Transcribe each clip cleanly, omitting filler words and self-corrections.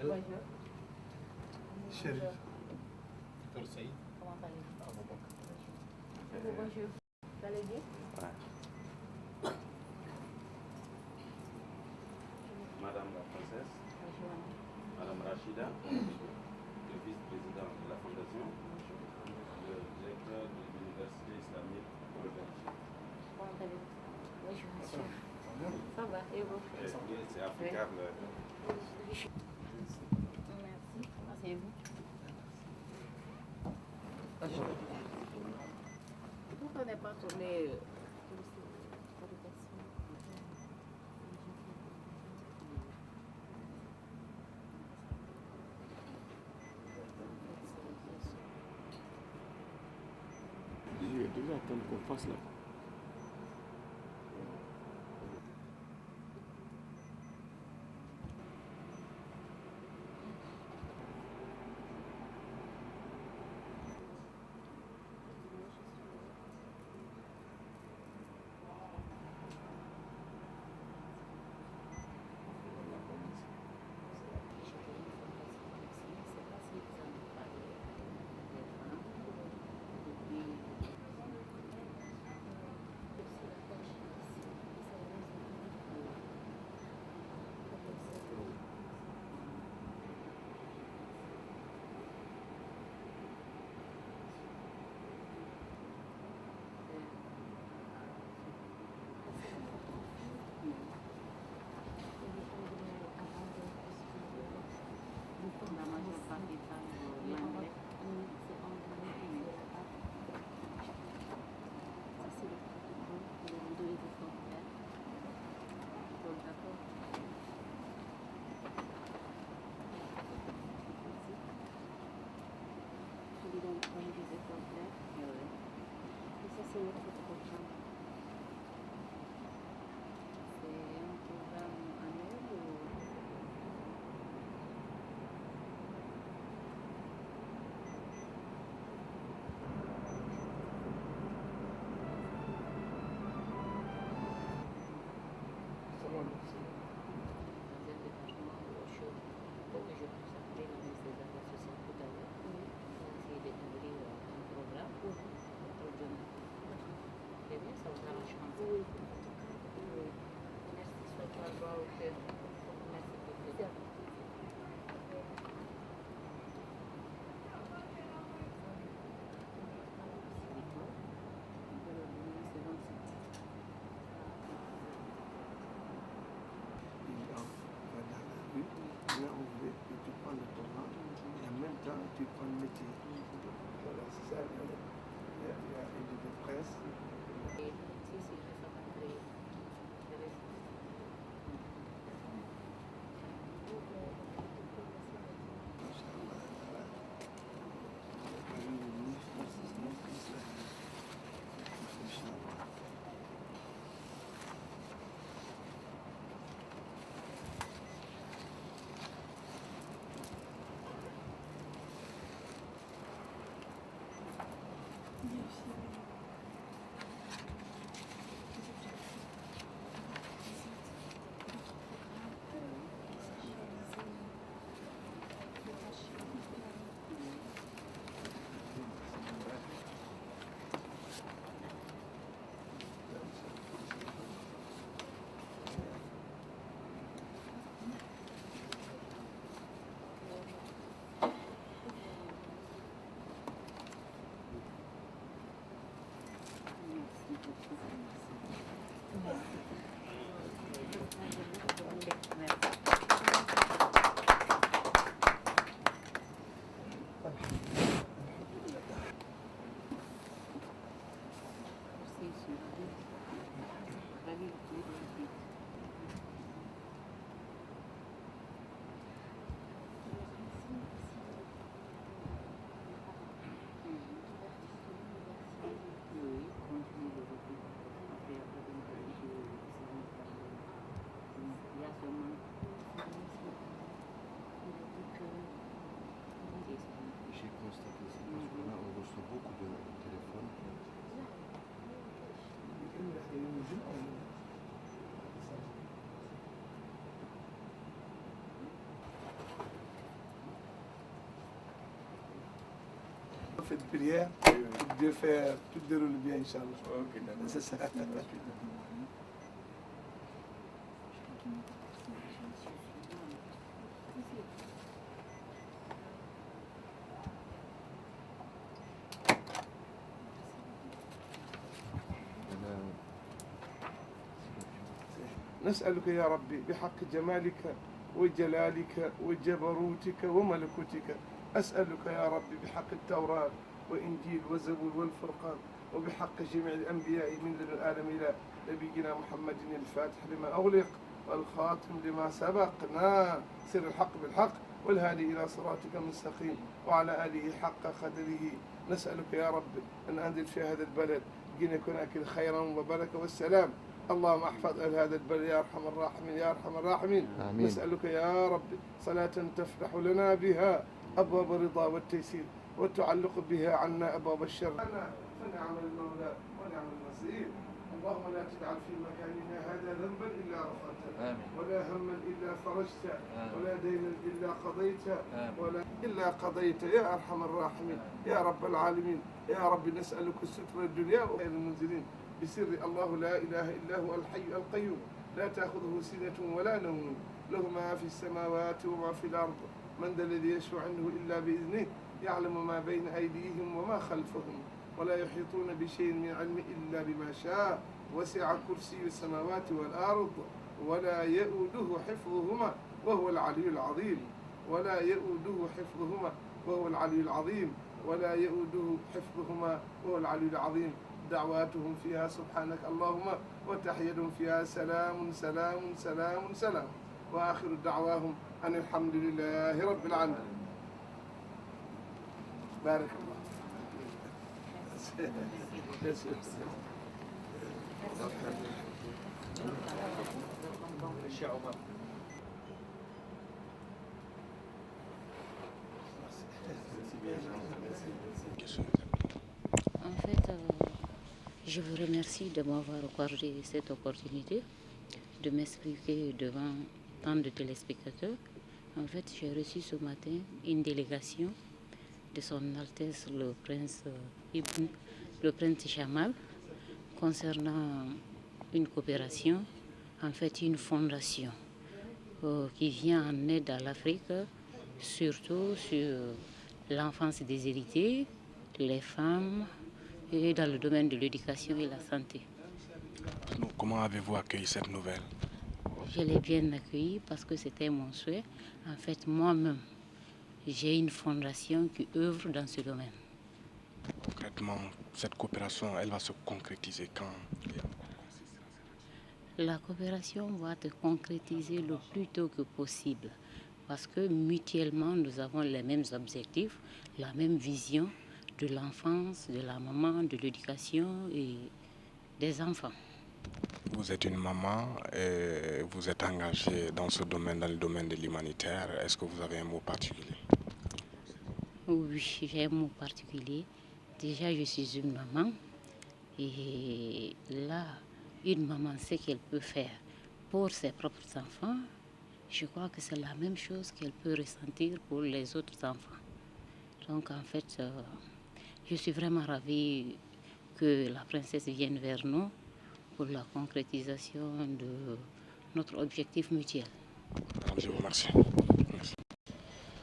Bonjour. Chérif. Comment allez-vous? Bonjour. Vous allez bien? Madame la princesse, Bonjour. Madame Rachida, le vice-président de la fondation, le directeur de l'université islamique pour le Belgique. Comment allez-vous? Bonjour, monsieur. Ça va, et vous? C'est applicable. Merci. Asseyez-vous. Pourquoi n'est pas tourné J'ai déjà attendu qu'on fasse là. la majeure partie des femmes malgré. Ça, c'est le protocole que vous devez vous faire. Bon, d'accord. Je lui donne des exemplaires. Et ça, c'est notre programme. C'est un programme annuel ou... Tu prends le métier. Voilà, c'est ça. Il y a une de presse. prière. Dieu fait tout déroule bien, Inch'Allah. Ok, d'accord. C'est ça. نسألك يا ربي بحق جمالك وجلالك وجبروتك وملكوتك، أسألك يا ربي بحق التوراة وإنجيل وزبور والفرقان، وبحق جميع الأنبياء من لدن آدم إلى نبينا محمد الفاتح لما أغلق والخاتم لما سبقنا سر الحق بالحق والهادي إلى صراطك المستقيم وعلى آله حق قدره. نسألك يا رب أن أنزل في هذا البلد جينا كناك خيرا وبركة والسلام. اللهم احفظ أهل هذا البلد يا أرحم الراحمين يا أرحم الراحمين. آمين. نسألك يا رب صلاة تفتح لنا بها أبواب الرضا والتيسير وتعلق بها عنا أبواب الشر. فنعم المولى ونعم النصير. اللهم لا تجعل في مكاننا هذا ذنبا إلا غفرته ولا هما إلا فرجته ولا دينا إلا قضيته ولا إلا قضيته يا أرحم الراحمين يا رب العالمين. يا رب نسألك الستر الدنيا وخير المنزلين بسر الله لا إله إلا هو الحي القيوم لا تأخذه سنة ولا نوم له ما في السماوات وما في الأرض من ذا الذي يشفع عنده إلا بإذنه يعلم ما بين أيديهم وما خلفهم ولا يحيطون بشيء من علمه إلا بما شاء وسع كرسي السماوات والأرض ولا يؤوده حفظهما وهو العلي العظيم ولا يؤوده حفظهما وهو العلي العظيم ولا يؤوده حفظهما وهو العلي العظيم. دعواتهم فيها سبحانك اللهم وتحيتهم فيها سلام سلام سلام سلام وآخر دعواهم أن الحمد لله رب العالمين. بارك الله. En fait, je vous remercie de m'avoir accordé cette opportunité de m'expliquer devant tant de téléspectateurs. En fait, j'ai reçu ce matin une délégation de Son Altesse le Prince Chamal concernant une coopération, en fait une fondation qui vient en aide à l'Afrique, surtout sur l'enfance déshéritée, les femmes et dans le domaine de l'éducation et la santé. Comment avez-vous accueilli cette nouvelle? Je l'ai bien accueilli parce que c'était mon souhait. En fait, moi-même, j'ai une fondation qui œuvre dans ce domaine. Concrètement, cette coopération, elle va se concrétiser quand? La coopération va se concrétiser le plus tôt que possible parce que mutuellement, nous avons les mêmes objectifs, la même vision de l'enfance, de la maman, de l'éducation et des enfants. Vous êtes une maman et vous êtes engagée dans ce domaine, dans le domaine de l'humanitaire. Est-ce que vous avez un mot particulier? Oui, j'ai un mot particulier. Déjà, je suis une maman et là, une maman sait qu'elle peut faire pour ses propres enfants. Je crois que c'est la même chose qu'elle peut ressentir pour les autres enfants. Donc, en fait, je suis vraiment ravie que la princesse vienne vers nous pour la concrétisation de notre objectif mutuel. Je vous remercie. Merci.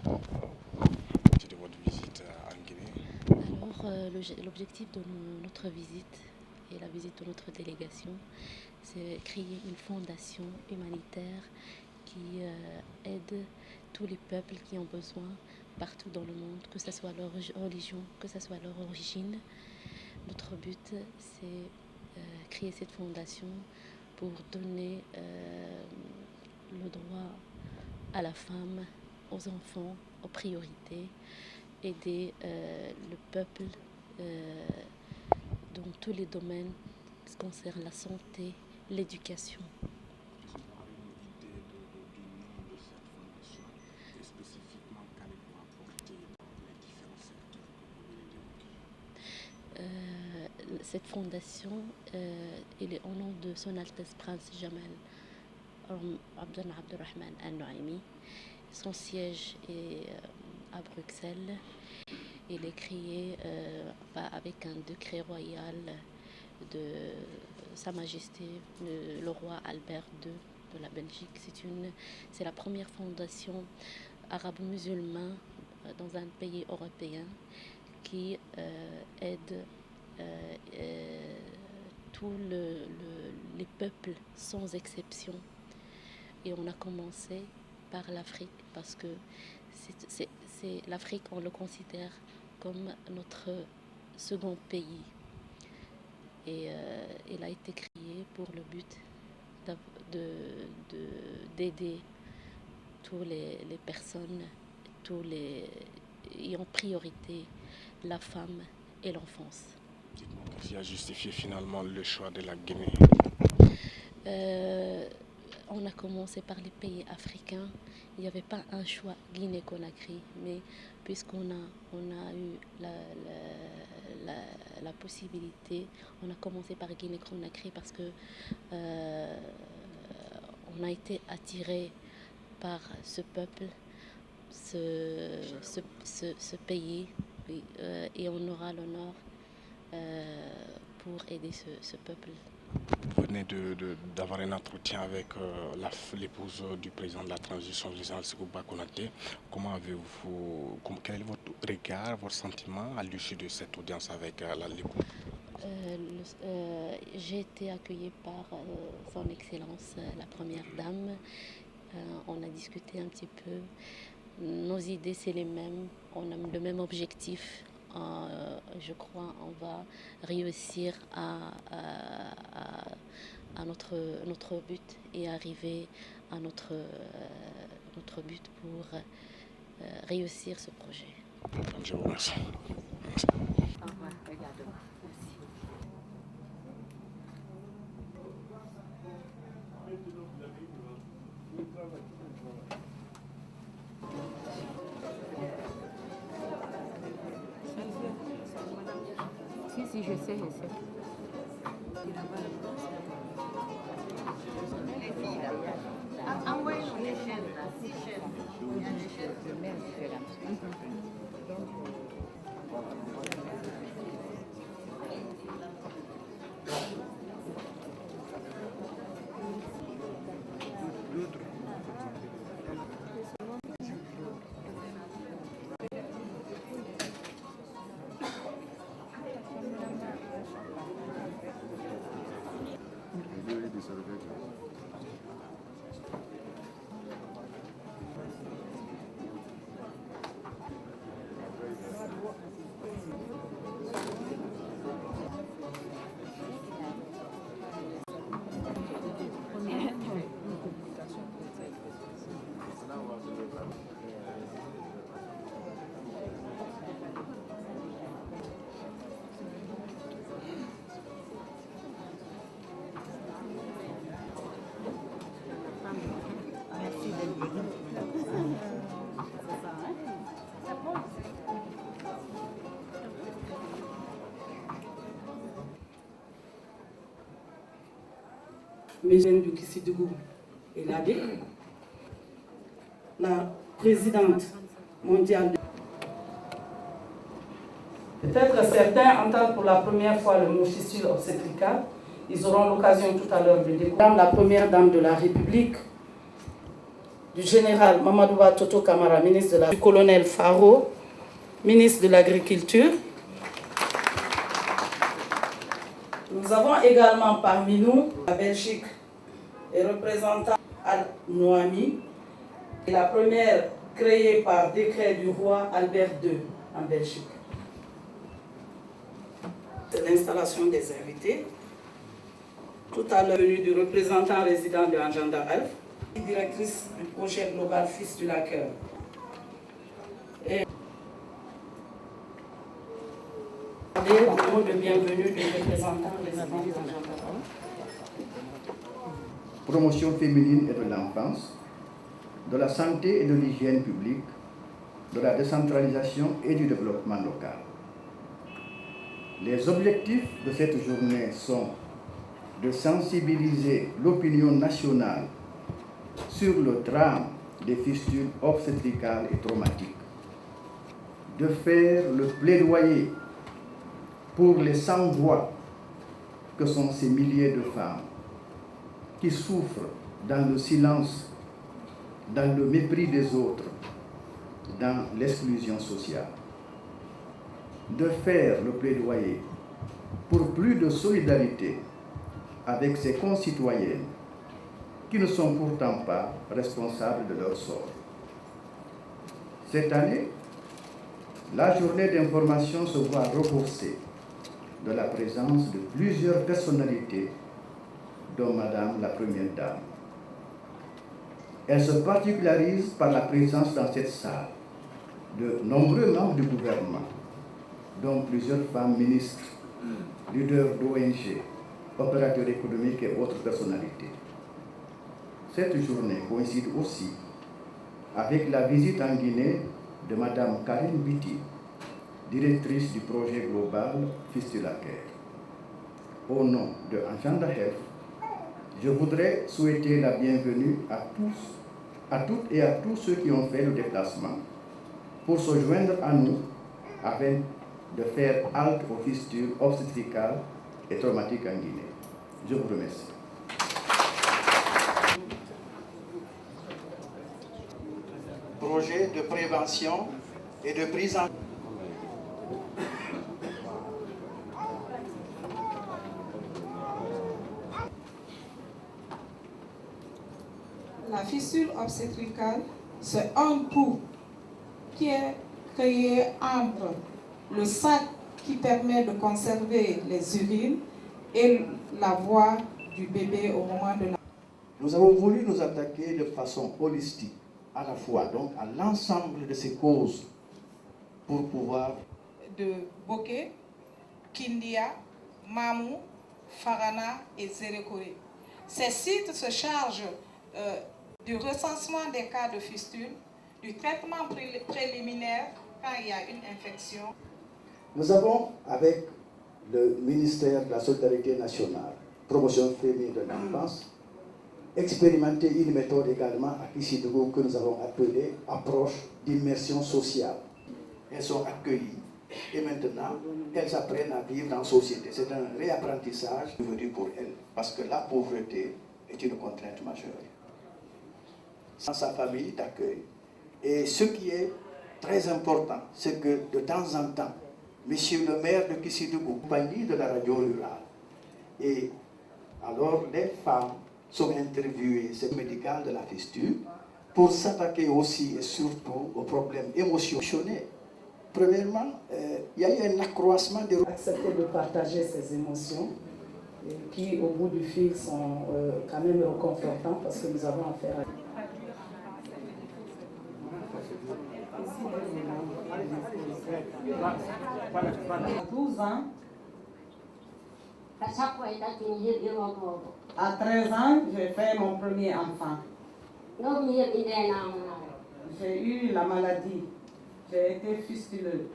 De votre visite en Guinée. Alors, l'objectif de notre visite et la visite de notre délégation, c'est créer une fondation humanitaire qui aide tous les peuples qui ont besoin partout dans le monde, que ce soit leur religion, que ce soit leur origine. Notre but, c'est créer cette fondation pour donner le droit à la femme, aux enfants, aux priorités, aider le peuple dans tous les domaines qui concernent la santé, l'éducation. Cette fondation, elle est au nom de Son Altesse Prince Jamal Abdurrahman Al-Nuaimi. Son siège est à Bruxelles Il est créé avec un décret royal de Sa Majesté le roi Albert II de la Belgique. C'est la première fondation arabo-musulmane dans un pays européen qui aide tous les peuples sans exception. Et on a commencé par l'Afrique parce que l'Afrique, on le considère comme notre second pays. Et il a été créé pour le but d'aider toutes les personnes, et en priorité la femme et l'enfance. Dites-moi, qu'est-ce qui a justifié finalement le choix de la Guinée? On a commencé par les pays africains. Il n'y avait pas un choix Guinée-Conakry, mais puisqu'on a eu la possibilité, on a commencé par Guinée-Conakry parce que on a été attiré par ce peuple, ce pays, et on aura l'honneur pour aider ce peuple. Vous venez d'avoir un entretien avec l'épouse du président de la transition, Général Sékou-Ba Konaté. Quel est votre regard, votre sentiment à l'issue de cette audience avec l'épouse? J'ai été accueillie par son Excellence, la Première Dame. On a discuté un petit peu. Nos idées, c'est les mêmes. On a le même objectif. Je crois on va réussir à notre but et arriver à notre but pour réussir ce projet. Je vous remercie. Merci. Au revoir, regarde-moi. Merci. Si, je sais. Envoyez-nous les chaînes là, 6 chaînes. Il y a des chaînes de même différence. Mégène Dukissidougou et l'AD, la présidente mondiale. Peut-être certains entendent pour la première fois le mot fistule obstétricale. Ils auront l'occasion tout à l'heure de découvrir. La première dame de la République, du général Mamadouba Toto Kamara, ministre du colonel Faro, ministre de l'Agriculture. Nous avons également parmi nous la Belgique et représentant Al-Noami, la première créée par décret du roi Albert II en Belgique. C'est l'installation des invités. Tout à l'heure, venue du représentant résident de Agenda Alf, directrice du projet global Fils du Laqueur. Et le mot de bienvenue du représentant résident de Agenda Alf. Promotion féminine et de l'enfance, de la santé et de l'hygiène publique, de la décentralisation et du développement local. Les objectifs de cette journée sont de sensibiliser l'opinion nationale sur le drame des fistules obstétricales et traumatiques, de faire le plaidoyer pour les sans-voix que sont ces milliers de femmes qui souffrent dans le silence, dans le mépris des autres, dans l'exclusion sociale. De faire le plaidoyer pour plus de solidarité avec ses concitoyennes qui ne sont pourtant pas responsables de leur sort. Cette année, la journée d'information se voit rehaussée de la présence de plusieurs personnalités, dont Madame la Première Dame. Elle se particularise par la présence dans cette salle de nombreux membres du gouvernement, dont plusieurs femmes ministres, leaders d'ONG, opérateurs économiques et autres personnalités. Cette journée coïncide aussi avec la visite en Guinée de Madame Karine Biti, directrice du projet global Fistula Care. Au nom de Agenda Health, je voudrais souhaiter la bienvenue à toutes et à tous ceux qui ont fait le déplacement pour se joindre à nous afin de faire halte aux fistules obstétricales et traumatiques en Guinée. Je vous remercie. Projet de prévention et de prise en La fistule obstétricale, c'est un trou qui est créé entre le sac qui permet de conserver les urines et la voix du bébé au moment de la... Nous avons voulu nous attaquer de façon holistique, à la fois donc à l'ensemble de ces causes pour pouvoir... De Boké, Kindia, Mamou, Farana et Zérékoré. Ces sites se chargent du recensement des cas de fistule, du traitement préliminaire quand il y a une infection. Nous avons, avec le ministère de la Solidarité nationale, promotion féminine de l'enfance, expérimenté une méthode également à Kishidougou que nous avons appelée approche d'immersion sociale. Elles sont accueillies et maintenant elles apprennent à vivre en société. C'est un réapprentissage devenu pour elles parce que la pauvreté est une contrainte majeure. Sans sa famille d'accueil. Et ce qui est très important, c'est que de temps en temps, Monsieur le maire de Kishidougou, compagnie de la radio rurale, et alors les femmes sont interviewées, c'est médical de la fistule, pour s'attaquer aussi et surtout aux problèmes émotionnels. Premièrement, il y a eu un accroissement des... Accepter de partager ses émotions, qui au bout du fil sont quand même réconfortants parce que nous avons affaire à... 12 ans, à 13 ans, j'ai fait mon premier enfant. J'ai eu la maladie, j'ai été fistuleuse.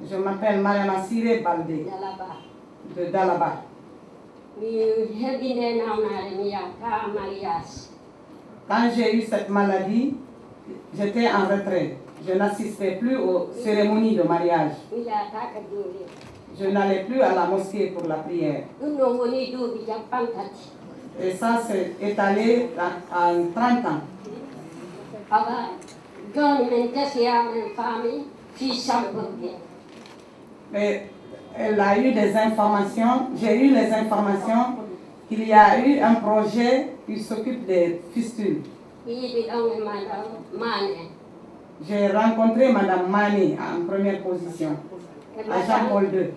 Je m'appelle Mariama Siré Baldé de Dalaba. Quand j'ai eu cette maladie, j'étais en retrait. Je n'assistais plus aux cérémonies de mariage. Je n'allais plus à la mosquée pour la prière. Et ça s'est étalé en 30 ans. Mais elle a eu des informations, j'ai eu les informations qu'il y a eu un projet qui s'occupe des fistules. J'ai rencontré Madame Mani en première position, à Jean-Paul II.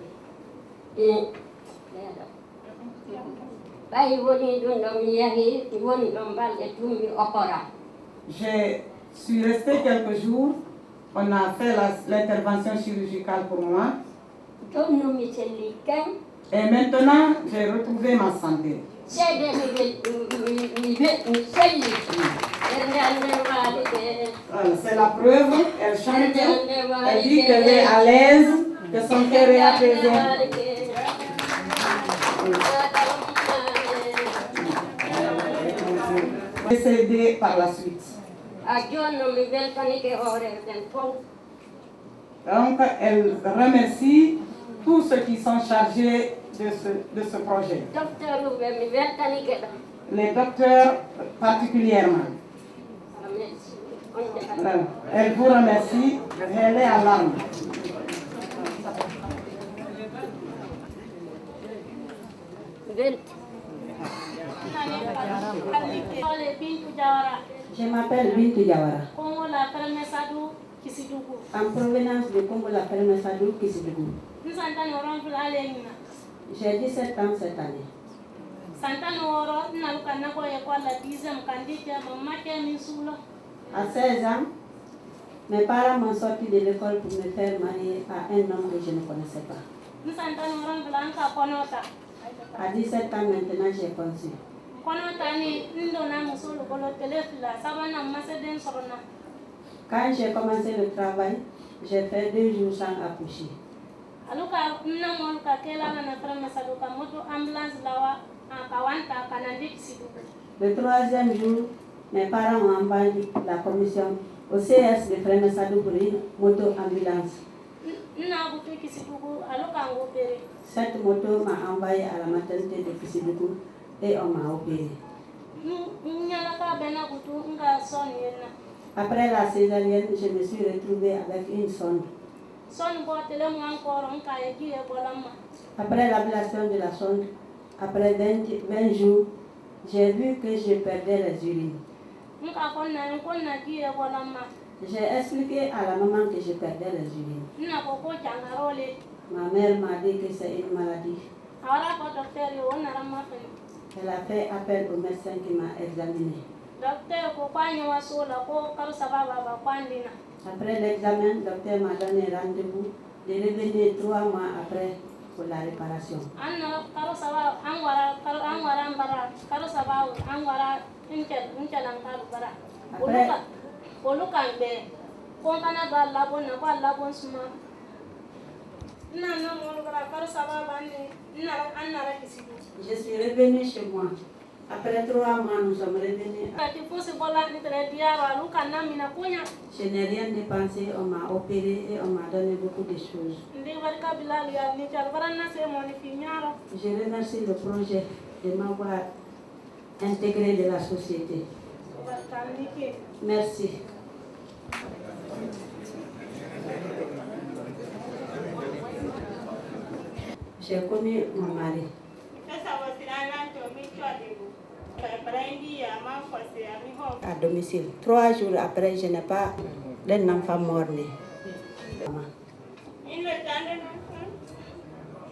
Je suis restée quelques jours, on a fait l'intervention chirurgicale pour moi. Et maintenant, j'ai retrouvé ma santé. C'est la preuve, elle chante, elle dit qu'elle est à l'aise, que son cœur est apaisé. Décédé par la suite. Donc, elle remercie tous ceux qui sont chargés de ce projet. Les docteurs particulièrement. Elle vous remercie. Elle est à larmes. Je m'appelle Bintou Diawara. En provenance de Congo la Fermesadou Kisidougou. J'ai 17 ans cette année. À 16 ans, mes parents m'ont sorti de l'école pour me faire marier à un homme que je ne connaissais pas. À 17 ans maintenant, j'ai conçu. Quand j'ai commencé le travail, j'ai fait 2 jours sans accoucher. Le 3e jour, mes parents ont envoyé la commission au CS de Fermesadou pour une moto-ambulance. Cette moto m'a envoyé à la maternité de Kisidougou et on m'a opéré. Après la césarienne, je me suis retrouvée avec une sonde. Après l'ablation de la sonde, après 20 jours, j'ai vu que je perdais les urines. J'ai expliqué à la maman que je perdais les urines. Ma mère m'a dit que c'est une maladie. Elle a fait appel au médecin qui m'a examiné. Après l'examen, le docteur m'a donné rendez-vous de revenir 3 mois après pour la réparation. Je suis revenue chez moi. Après 3 mois, nous sommes revenus. Je n'ai rien dépensé, on m'a opéré et on m'a donné beaucoup de choses. Je remercie le projet de m'avoir intégré de la société. Merci. J'ai connu mon mari. À domicile. 3 jours après, je n'ai pas d'un enfant mort-né.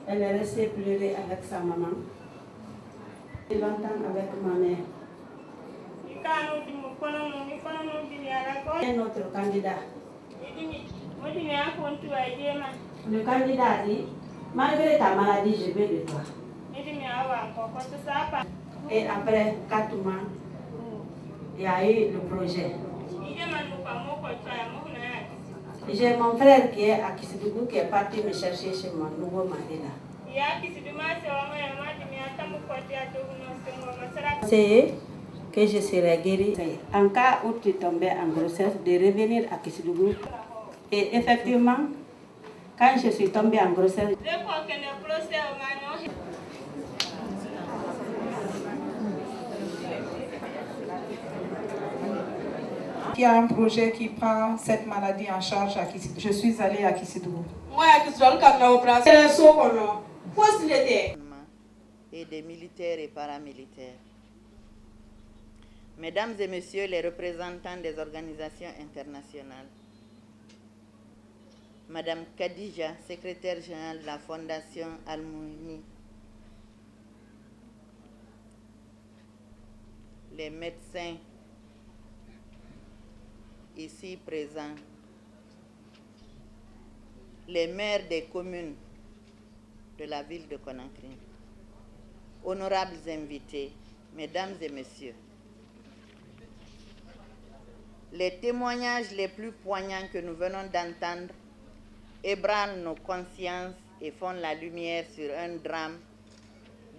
Elle est restée pleurer avec sa maman. Et longtemps avec ma mère. Un autre candidat. Le candidat dit, malgré ta maladie, je veux de toi. Et après 4 mois, il y a eu le projet. J'ai mon frère qui est à Kisidougou qui est parti me chercher chez mon nouveau mari là. C'est que je serai guérie. En cas où tu tombais en grossesse, de revenir à Kisidougou. Et effectivement, quand je suis tombée en grossesse, il y a un projet qui prend cette maladie en charge à Kisidougou. Je suis allée à Kisidougou. Et des militaires et paramilitaires. Mesdames et messieurs les représentants des organisations internationales, Madame Khadija, secrétaire générale de la Fondation Al-Mouni, les médecins ici présents, les maires des communes de la ville de Conakry, honorables invités, mesdames et messieurs, les témoignages les plus poignants que nous venons d'entendre ébranlent nos consciences et font la lumière sur un drame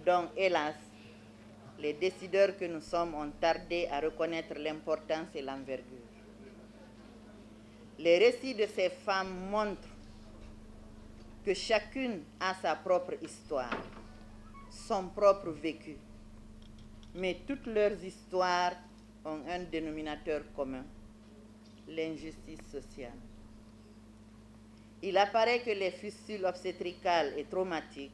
dont, hélas, les décideurs que nous sommes ont tardé à reconnaître l'importance et l'envergure. Les récits de ces femmes montrent que chacune a sa propre histoire, son propre vécu, mais toutes leurs histoires ont un dénominateur commun, l'injustice sociale. Il apparaît que les fistules obstétricales et traumatiques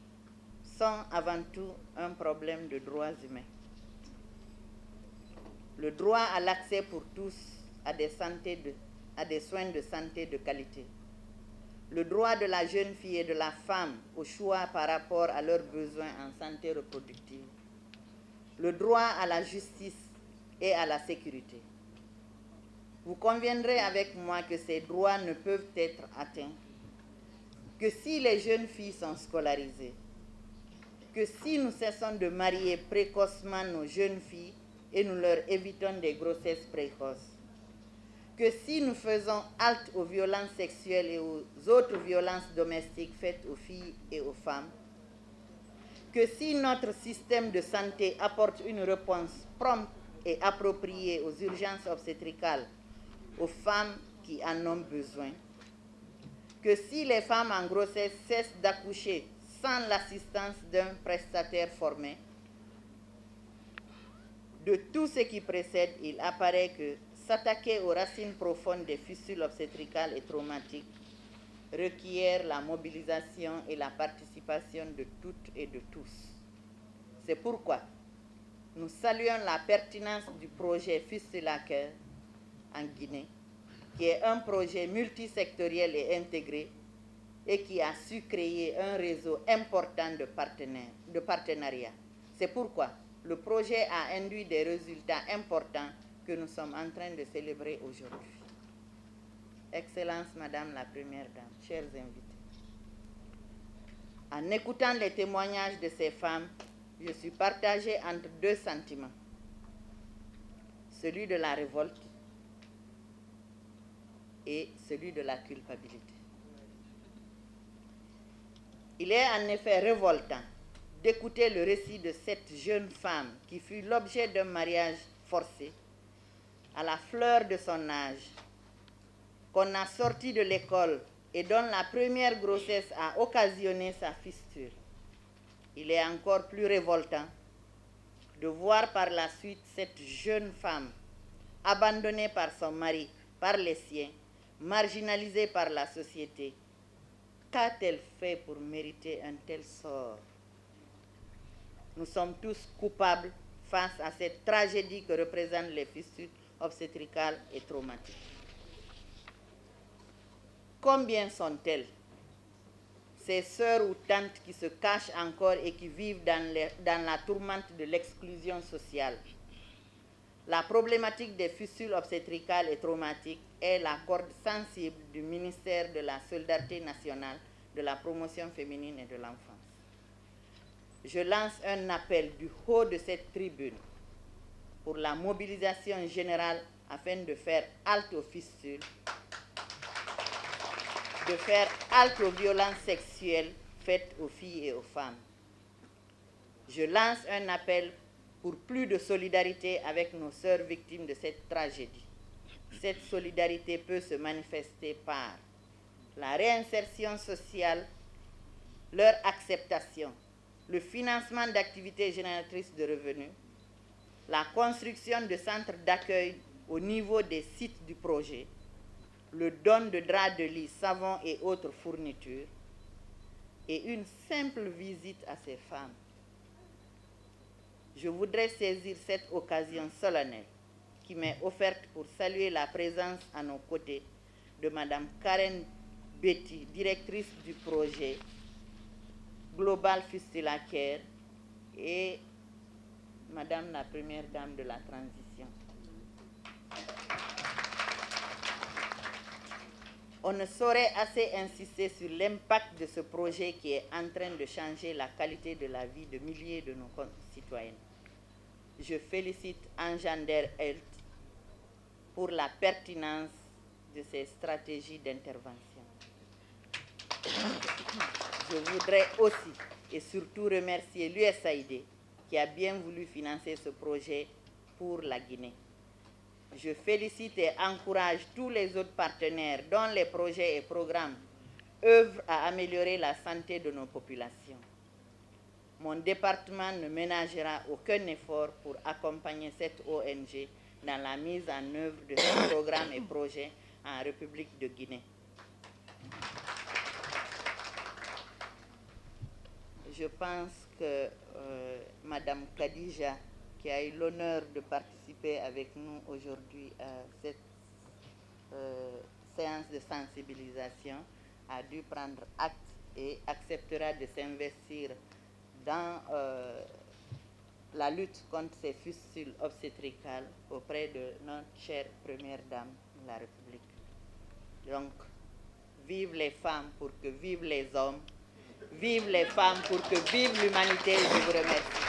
sont avant tout un problème de droits humains. Le droit à l'accès pour tous à des soins de santé de qualité. Le droit de la jeune fille et de la femme au choix par rapport à leurs besoins en santé reproductive. Le droit à la justice et à la sécurité. Vous conviendrez avec moi que ces droits ne peuvent être atteints que si les jeunes filles sont scolarisées, que si nous cessons de marier précocement nos jeunes filles et nous leur évitons des grossesses précoces, que si nous faisons halte aux violences sexuelles et aux autres violences domestiques faites aux filles et aux femmes, que si notre système de santé apporte une réponse prompte et appropriée aux urgences obstétricales, aux femmes qui en ont besoin, que si les femmes en grossesse cessent d'accoucher sans l'assistance d'un prestataire formé, de tout ce qui précède, il apparaît que s'attaquer aux racines profondes des fistules obstétricales et traumatiques requiert la mobilisation et la participation de toutes et de tous. C'est pourquoi nous saluons la pertinence du projet Fistula Care en Guinée, qui est un projet multisectoriel et intégré et qui a su créer un réseau important de partenariats. C'est pourquoi le projet a induit des résultats importants que nous sommes en train de célébrer aujourd'hui. Excellence, Madame la Première Dame, chers invités. En écoutant les témoignages de ces femmes, je suis partagée entre deux sentiments. Celui de la révolte et celui de la culpabilité. Il est en effet révoltant d'écouter le récit de cette jeune femme qui fut l'objet d'un mariage forcé à la fleur de son âge, qu'on a sorti de l'école et dont la première grossesse a occasionné sa fistule. Il est encore plus révoltant de voir par la suite cette jeune femme abandonnée par son mari, par les siens, marginalisée par la société. Qu'a-t-elle fait pour mériter un tel sort? Nous sommes tous coupables face à cette tragédie que représentent les fistules obstétricales et traumatiques. Combien sont-elles, ces sœurs ou tantes qui se cachent encore et qui vivent dans la tourmente de l'exclusion sociale? La problématique des fistules obstétricales et traumatiques est la corde sensible du ministère de la Solidarité nationale, de la promotion féminine et de l'enfance. Je lance un appel du haut de cette tribune pour la mobilisation générale afin de faire halte aux fistules, de faire halte aux violences sexuelles faites aux filles et aux femmes. Je lance un appel pour plus de solidarité avec nos sœurs victimes de cette tragédie. Cette solidarité peut se manifester par la réinsertion sociale, leur acceptation, le financement d'activités génératrices de revenus, la construction de centres d'accueil au niveau des sites du projet, le don de draps de lit, savons et autres fournitures, et une simple visite à ces femmes. Je voudrais saisir cette occasion solennelle qui m'est offerte pour saluer la présence à nos côtés de Mme Karen Betty, directrice du projet Global Fistula Care, et Madame la Première Dame de la Transition. On ne saurait assez insister sur l'impact de ce projet qui est en train de changer la qualité de la vie de milliers de nos concitoyens. Je félicite Engendere Health pour la pertinence de ces stratégies d'intervention. Je voudrais aussi et surtout remercier l'USAID qui a bien voulu financer ce projet pour la Guinée. Je félicite et encourage tous les autres partenaires dont les projets et programmes œuvrent à améliorer la santé de nos populations. Mon département ne ménagera aucun effort pour accompagner cette ONG dans la mise en œuvre de ses programmes et projets en République de Guinée. Je pense que Madame Khadija, qui a eu l'honneur de participer avec nous aujourd'hui à cette séance de sensibilisation, a dû prendre acte et acceptera de s'investir dans la lutte contre ces fistules obstétricales auprès de notre chère Première Dame de la République. Donc, vive les femmes pour que vivent les hommes, vive les femmes pour que vive l'humanité. Je vous remercie.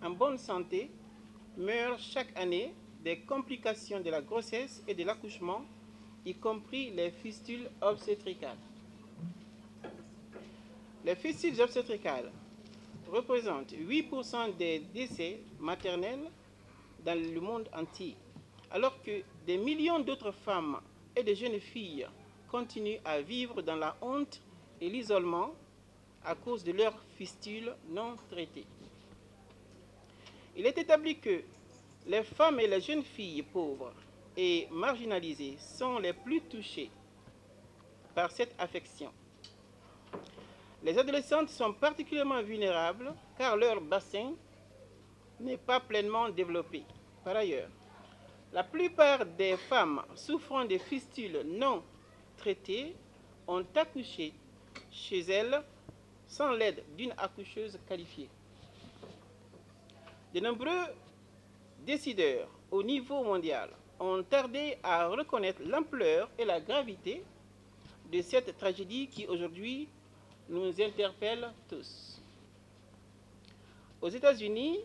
en bonne santé meurent chaque année des complications de la grossesse et de l'accouchement, y compris les fistules obstétricales. Les fistules obstétricales représentent 8% des décès maternels dans le monde entier, alors que des millions d'autres femmes et de jeunes filles continuent à vivre dans la honte et l'isolement à cause de leurs fistules non traitées. Il est établi que les femmes et les jeunes filles pauvres et marginalisées sont les plus touchées par cette affection. Les adolescentes sont particulièrement vulnérables car leur bassin n'est pas pleinement développé. Par ailleurs, la plupart des femmes souffrant de fistules non traitées ont accouché chez elles sans l'aide d'une accoucheuse qualifiée. De nombreux décideurs au niveau mondial ont tardé à reconnaître l'ampleur et la gravité de cette tragédie qui aujourd'hui nous interpelle tous. Aux États-Unis,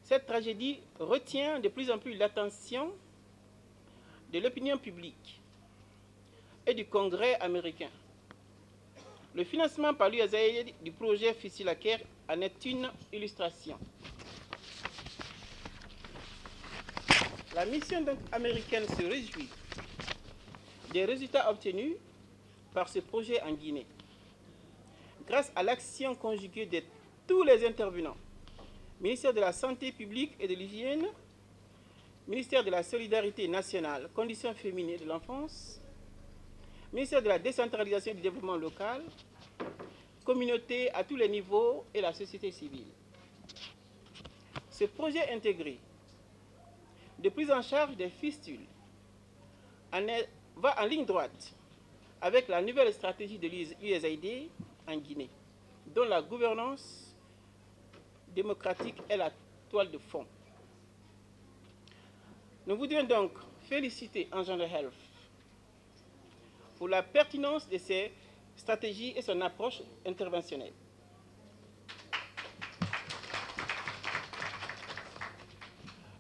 cette tragédie retient de plus en plus l'attention de l'opinion publique et du Congrès américain. Le financement par l'USAID du projet Fistula Care en est une illustration. La mission américaine se réjouit des résultats obtenus par ce projet en Guinée. Grâce à l'action conjuguée de tous les intervenants, ministère de la Santé publique et de l'Hygiène, ministère de la Solidarité nationale, conditions féminines et de l'enfance, ministère de la Décentralisation et du développement local, communauté à tous les niveaux et la société civile. Ce projet intégré de prise en charge des fistules va en ligne droite avec la nouvelle stratégie de l'USAID en Guinée, dont la gouvernance démocratique est la toile de fond. Nous voudrions donc féliciter Engender Health pour la pertinence de ses stratégies et son approche interventionnelle.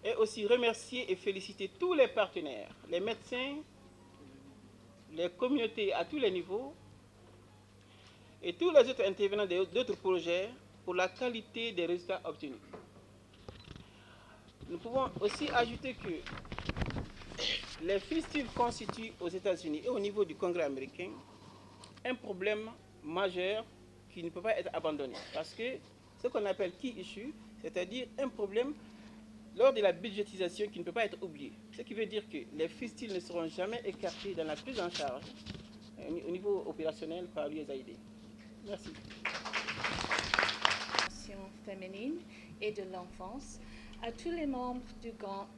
Et aussi remercier et féliciter tous les partenaires, les médecins, les communautés à tous les niveaux et tous les autres intervenants d'autres projets pour la qualité des résultats obtenus. Nous pouvons aussi ajouter que les fistules constituent aux États-Unis et au niveau du Congrès américain un problème majeur qui ne peut pas être abandonné. Parce que ce qu'on appelle key issue, c'est-à-dire un problème lors de la budgétisation qui ne peut pas être oublié. Ce qui veut dire que les fistules ne seront jamais écartées dans la prise en charge au niveau opérationnel par l'USAID. Merci. Féminine et de l'enfance, à tous les membres du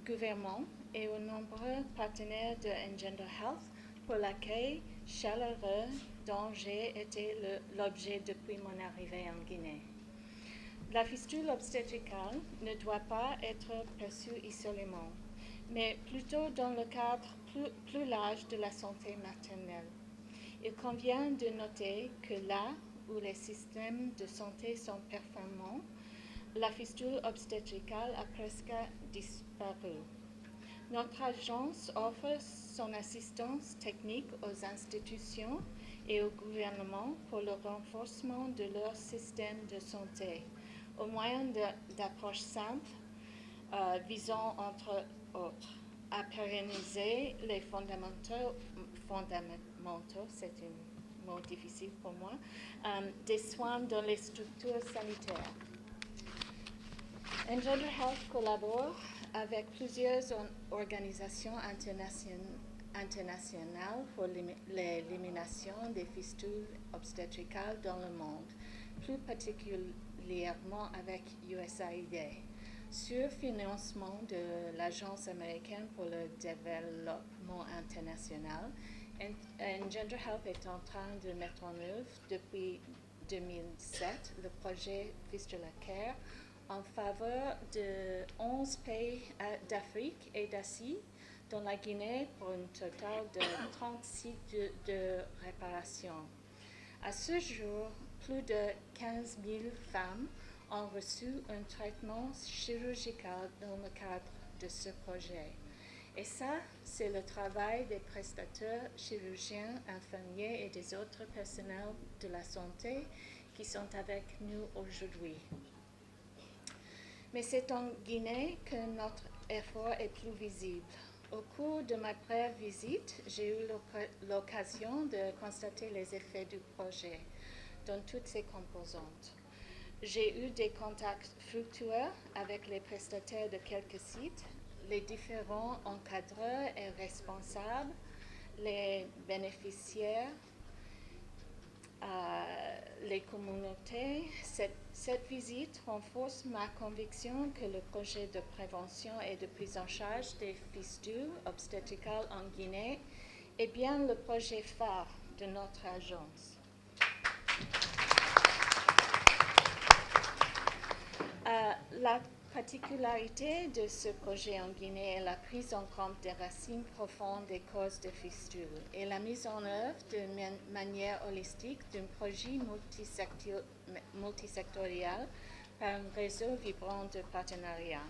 gouvernement et aux nombreux partenaires de Engender Health pour l'accueil chaleureux dont j'ai été l'objet depuis mon arrivée en Guinée. La fistule obstétricale ne doit pas être perçue isolément, mais plutôt dans le cadre plus large de la santé maternelle. Il convient de noter que là où les systèmes de santé sont performants, la fistule obstétricale a presque disparu. Notre agence offre son assistance technique aux institutions et au gouvernement pour le renforcement de leur système de santé, au moyen d'approches simples visant, entre autres, à pérenniser les fondamentaux, c'est un mot difficile pour moi, des soins dans les structures sanitaires. Engender Health collabore avec plusieurs organisations internationales pour l'élimination des fistules obstétricales dans le monde, plus particulièrement avec USAID, sur financement de l'Agence américaine pour le développement international. Engender Health est en train de mettre en œuvre depuis 2007 le projet Fistula Care en faveur de 11 pays d'Afrique et d'Asie, dans la Guinée, pour un total de 36 de réparation. À ce jour, plus de 15 000 femmes ont reçu un traitement chirurgical dans le cadre de ce projet. Et ça, c'est le travail des prestataires, chirurgiens, infirmiers et des autres personnels de la santé qui sont avec nous aujourd'hui. Mais c'est en Guinée que notre effort est plus visible. Au cours de ma brève visite, j'ai eu l'occasion de constater les effets du projet dans toutes ses composantes. J'ai eu des contacts fructueux avec les prestataires de quelques sites, les différents encadreurs et responsables, les bénéficiaires, les communautés. Cette visite renforce ma conviction que le projet de prévention et de prise en charge des fistules obstétricales en Guinée est bien le projet phare de notre agence. La particularité de ce projet en Guinée est la prise en compte des racines profondes des causes de fistules et la mise en œuvre de manière holistique d'un projet multisectoriel par un réseau vibrant de partenariats.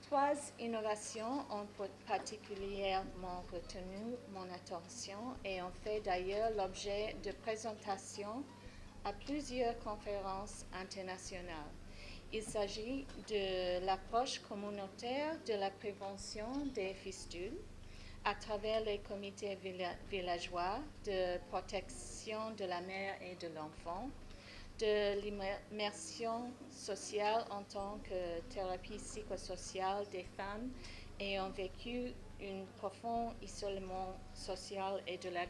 3 innovations ont particulièrement retenu mon attention et ont fait d'ailleurs l'objet de présentations à plusieurs conférences internationales. Il s'agit de l'approche communautaire de la prévention des fistules à travers les comités villageois de protection de la mère et de l'enfant, de l'immersion sociale en tant que thérapie psychosociale des femmes ayant vécu un profond isolement social et de la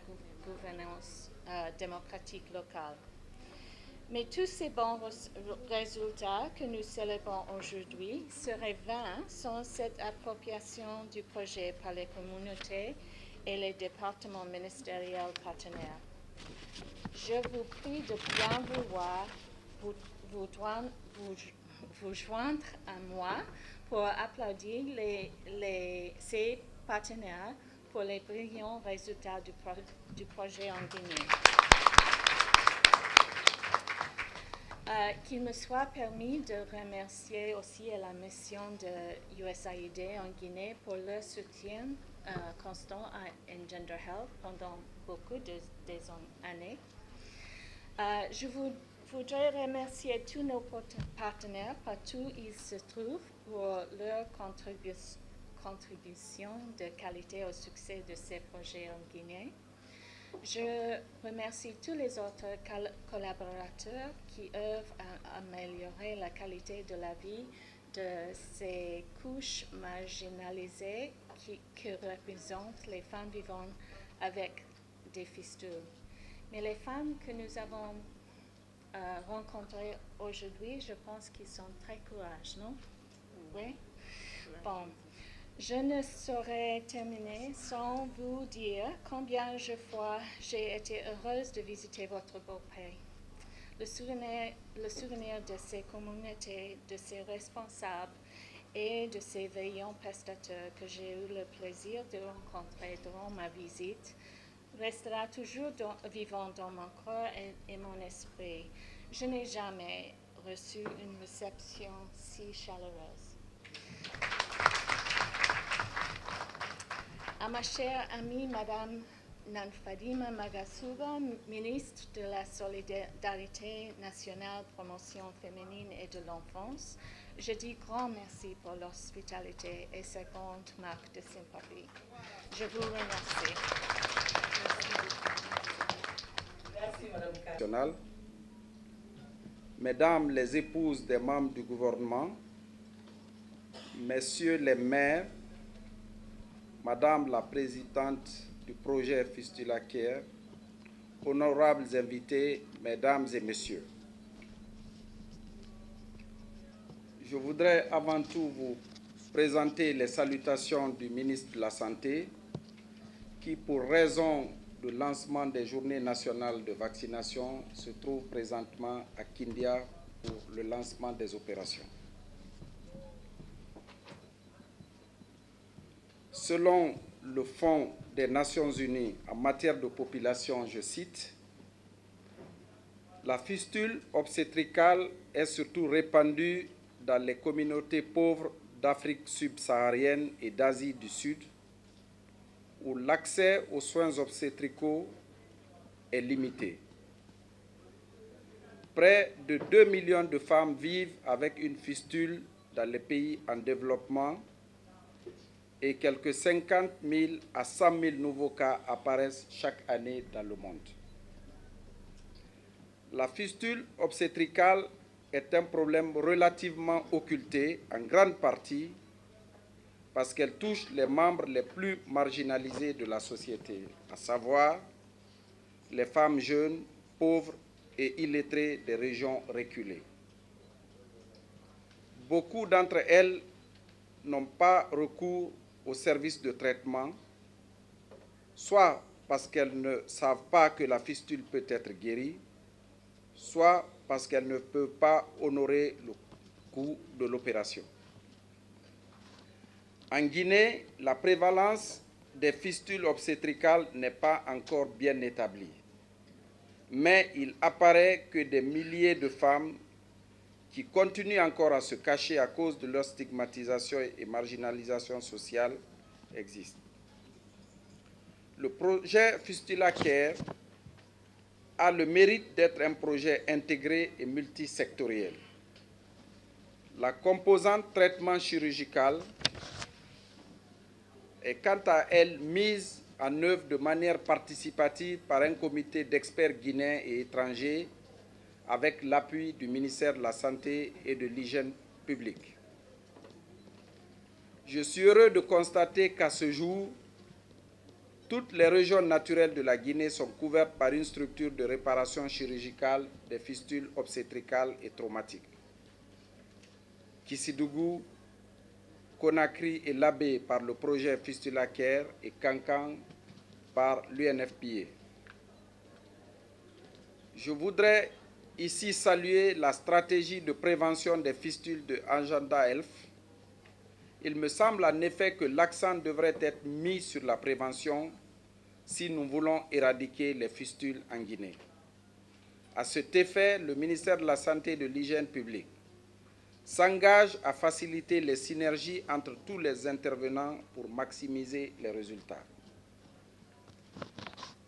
gouvernance démocratique locale. Mais tous ces bons résultats que nous célébrons aujourd'hui seraient vains sans cette appropriation du projet par les communautés et les départements ministériels partenaires. Je vous prie de bien vouloir vous joindre à moi pour applaudir ces partenaires pour les brillants résultats du projet en Guinée. Qu'il me soit permis de remercier aussi la mission de USAID en Guinée pour leur soutien constant à Engender Health pendant beaucoup d'années. Je voudrais remercier tous nos partenaires partout où ils se trouvent pour leur contribution de qualité au succès de ces projets en Guinée. Je remercie tous les autres collaborateurs qui œuvrent à améliorer la qualité de la vie de ces couches marginalisées qui représentent les femmes vivant avec des fistules. Mais les femmes que nous avons rencontrées aujourd'hui, je pense qu'ils sont très courageux, non? Oui? Bon. Je ne saurais terminer sans vous dire combien de fois j'ai été heureuse de visiter votre beau pays. Le souvenir de ces communautés, de ces responsables et de ces veillants prestataires que j'ai eu le plaisir de rencontrer durant ma visite restera toujours vivant dans mon corps et mon esprit. Je n'ai jamais reçu une réception si chaleureuse. À ma chère amie, Madame Nanfadima Magasuba, ministre de la Solidarité nationale, promotion féminine et de l'enfance, je dis grand merci pour l'hospitalité et ces grandes marques de sympathie. Je vous remercie. Merci, Madame Nationale, Mesdames les épouses des membres du gouvernement, Messieurs les maires, Madame la présidente du projet Fistula Care, honorables invités, Mesdames et Messieurs. Je voudrais avant tout vous présenter les salutations du ministre de la Santé qui, pour raison du lancement des journées nationales de vaccination, se trouve présentement à Kindia pour le lancement des opérations. Selon le Fonds des Nations Unies en matière de population, je cite, La fistule obstétricale est surtout répandue dans les communautés pauvres d'Afrique subsaharienne et d'Asie du Sud, où l'accès aux soins obstétricaux est limité. Près de 2 millions de femmes vivent avec une fistule dans les pays en développement et quelques 50 000 à 100 000 nouveaux cas apparaissent chaque année dans le monde. La fistule obstétricale est un problème relativement occulté en grande partie parce qu'elle touche les membres les plus marginalisés de la société, à savoir les femmes jeunes, pauvres et illettrées des régions reculées. Beaucoup d'entre elles n'ont pas recours aux services de traitement, soit parce qu'elles ne savent pas que la fistule peut être guérie, soit parce qu'elles ne peuvent pas honorer le coût de l'opération. En Guinée, la prévalence des fistules obstétricales n'est pas encore bien établie, mais il apparaît que des milliers de femmes qui continuent encore à se cacher à cause de leur stigmatisation et marginalisation sociale existent. Le projet Fistula Care a le mérite d'être un projet intégré et multisectoriel. La composante traitement chirurgical est quant à elle mise en œuvre de manière participative par un comité d'experts guinéens et étrangers avec l'appui du ministère de la Santé et de l'Hygiène publique. Je suis heureux de constater qu'à ce jour, toutes les régions naturelles de la Guinée sont couvertes par une structure de réparation chirurgicale des fistules obstétricales et traumatiques. Kissidougou, Conakry et Labé par le projet Fistula Care et Kankan par l'UNFPA. Je voudrais ici saluer la stratégie de prévention des fistules de Agenda Health. Il me semble en effet que l'accent devrait être mis sur la prévention si nous voulons éradiquer les fistules en Guinée. À cet effet, le ministère de la Santé et de l'Hygiène publique s'engage à faciliter les synergies entre tous les intervenants pour maximiser les résultats.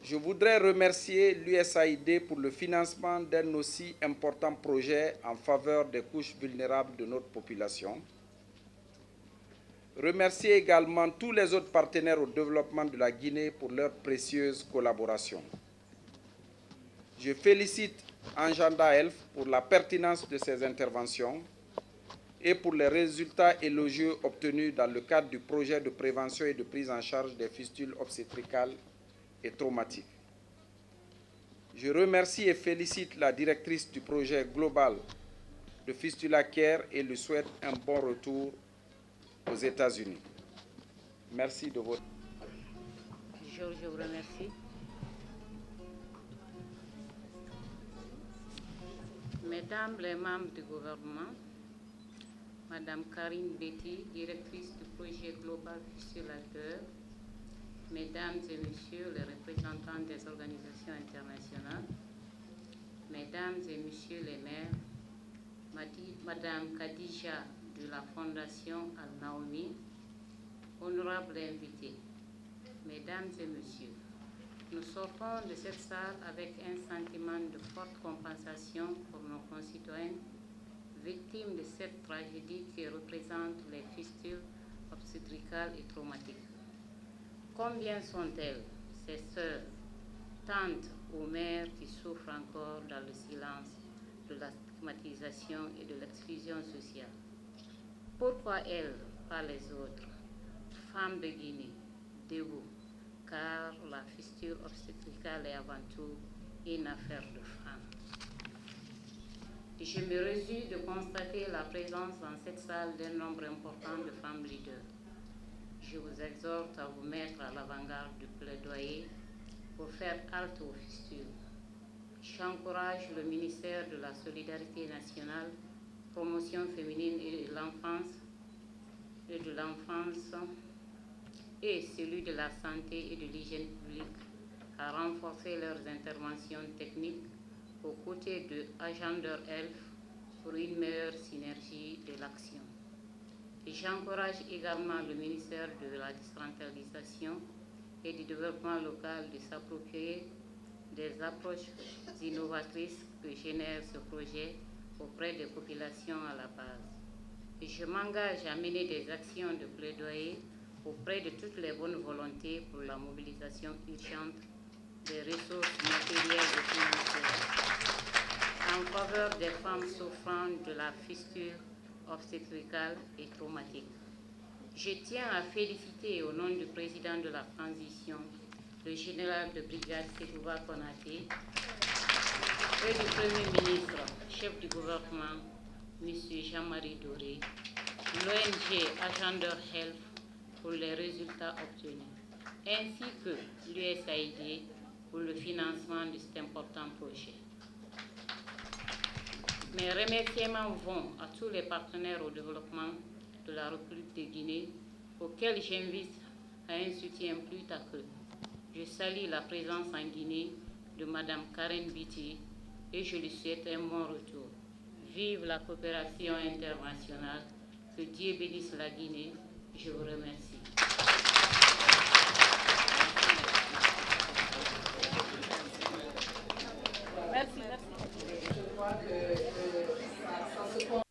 Je voudrais remercier l'USAID pour le financement d'un aussi important projet en faveur des couches vulnérables de notre population. Remercier également tous les autres partenaires au développement de la Guinée pour leur précieuse collaboration. Je félicite Agenda Health pour la pertinence de ses interventions et pour les résultats élogieux obtenus dans le cadre du projet de prévention et de prise en charge des fistules obstétricales et traumatiques. Je remercie et félicite la directrice du projet global de Fistula Care et lui souhaite un bon retour aux États-Unis. Merci de votre... Je vous remercie. Mesdames les membres du gouvernement, Madame Karine Betty, directrice du projet global Fistula Care, Mesdames et Messieurs les représentants des organisations internationales, Mesdames et Messieurs les maires, Madame Khadija de la Fondation Al-Naomi, honorables invités, Mesdames et Messieurs, nous sortons de cette salle avec un sentiment de forte compensation pour nos concitoyens victimes de cette tragédie qui représente les fistules obstétricales et traumatiques. Combien sont-elles, ces sœurs, tantes ou mères qui souffrent encore dans le silence de la stigmatisation et de l'exclusion sociale? Pourquoi elles, pas les autres? Femmes de Guinée, debout, car la fistule obstétricale est avant tout une affaire de femmes. Je me réjouis de constater la présence dans cette salle d'un nombre important de femmes leaders. Je vous exhorte à vous mettre à l'avant-garde du plaidoyer pour faire halte aux fistules. J'encourage le ministère de la Solidarité nationale, Promotion féminine et de l'enfance et celui de la santé et de l'hygiène publique à renforcer leurs interventions techniques aux côtés de Agender Health pour une meilleure synergie de l'action. J'encourage également le ministère de la décentralisation et du développement local de s'approprier des approches innovatrices que génère ce projet auprès des populations à la base. Je m'engage à mener des actions de plaidoyer auprès de toutes les bonnes volontés pour la mobilisation urgente des ressources matérielles et financières en faveur des femmes souffrant de la fistule obstétricale et traumatique. Je tiens à féliciter au nom du président de la transition, le général de brigade Sekouba Konaté, et du Premier ministre, chef du gouvernement, M. Jean-Marie Doré, l'ONG Agender Health pour les résultats obtenus, ainsi que l'USAID pour le financement de cet important projet. Mes remerciements vont à tous les partenaires au développement de la République de Guinée, auxquels j'invite à un soutien plus accru. Je salue la présence en Guinée de Mme Karen Biti et je lui souhaite un bon retour. Vive la coopération internationale, que Dieu bénisse la Guinée. Je vous remercie. Merci, merci. Je crois que ça se compte.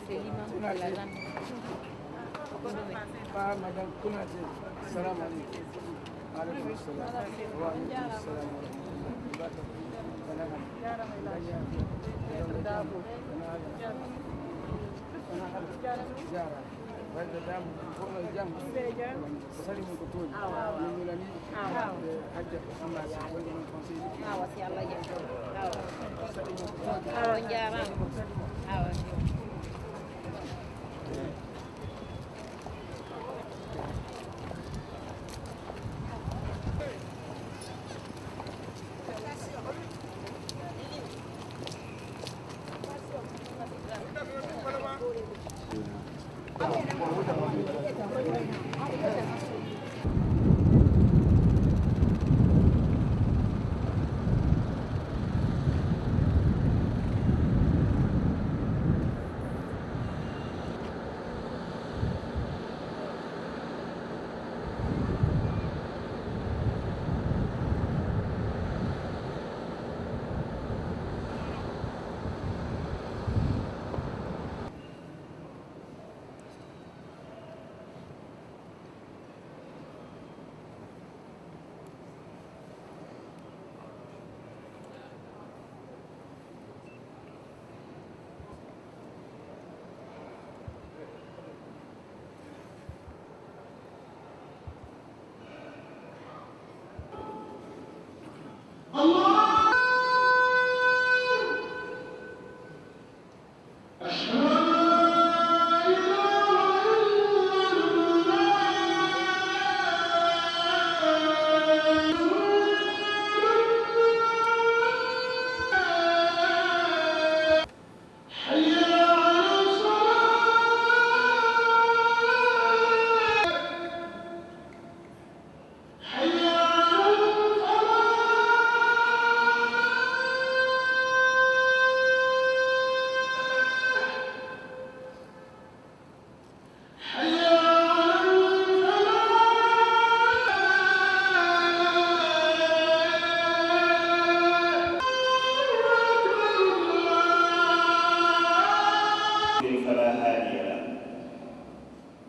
C'est l'imam de la langue. Madame Kounate, salam alaikum. Alaikum salam. Wa alaikum salam.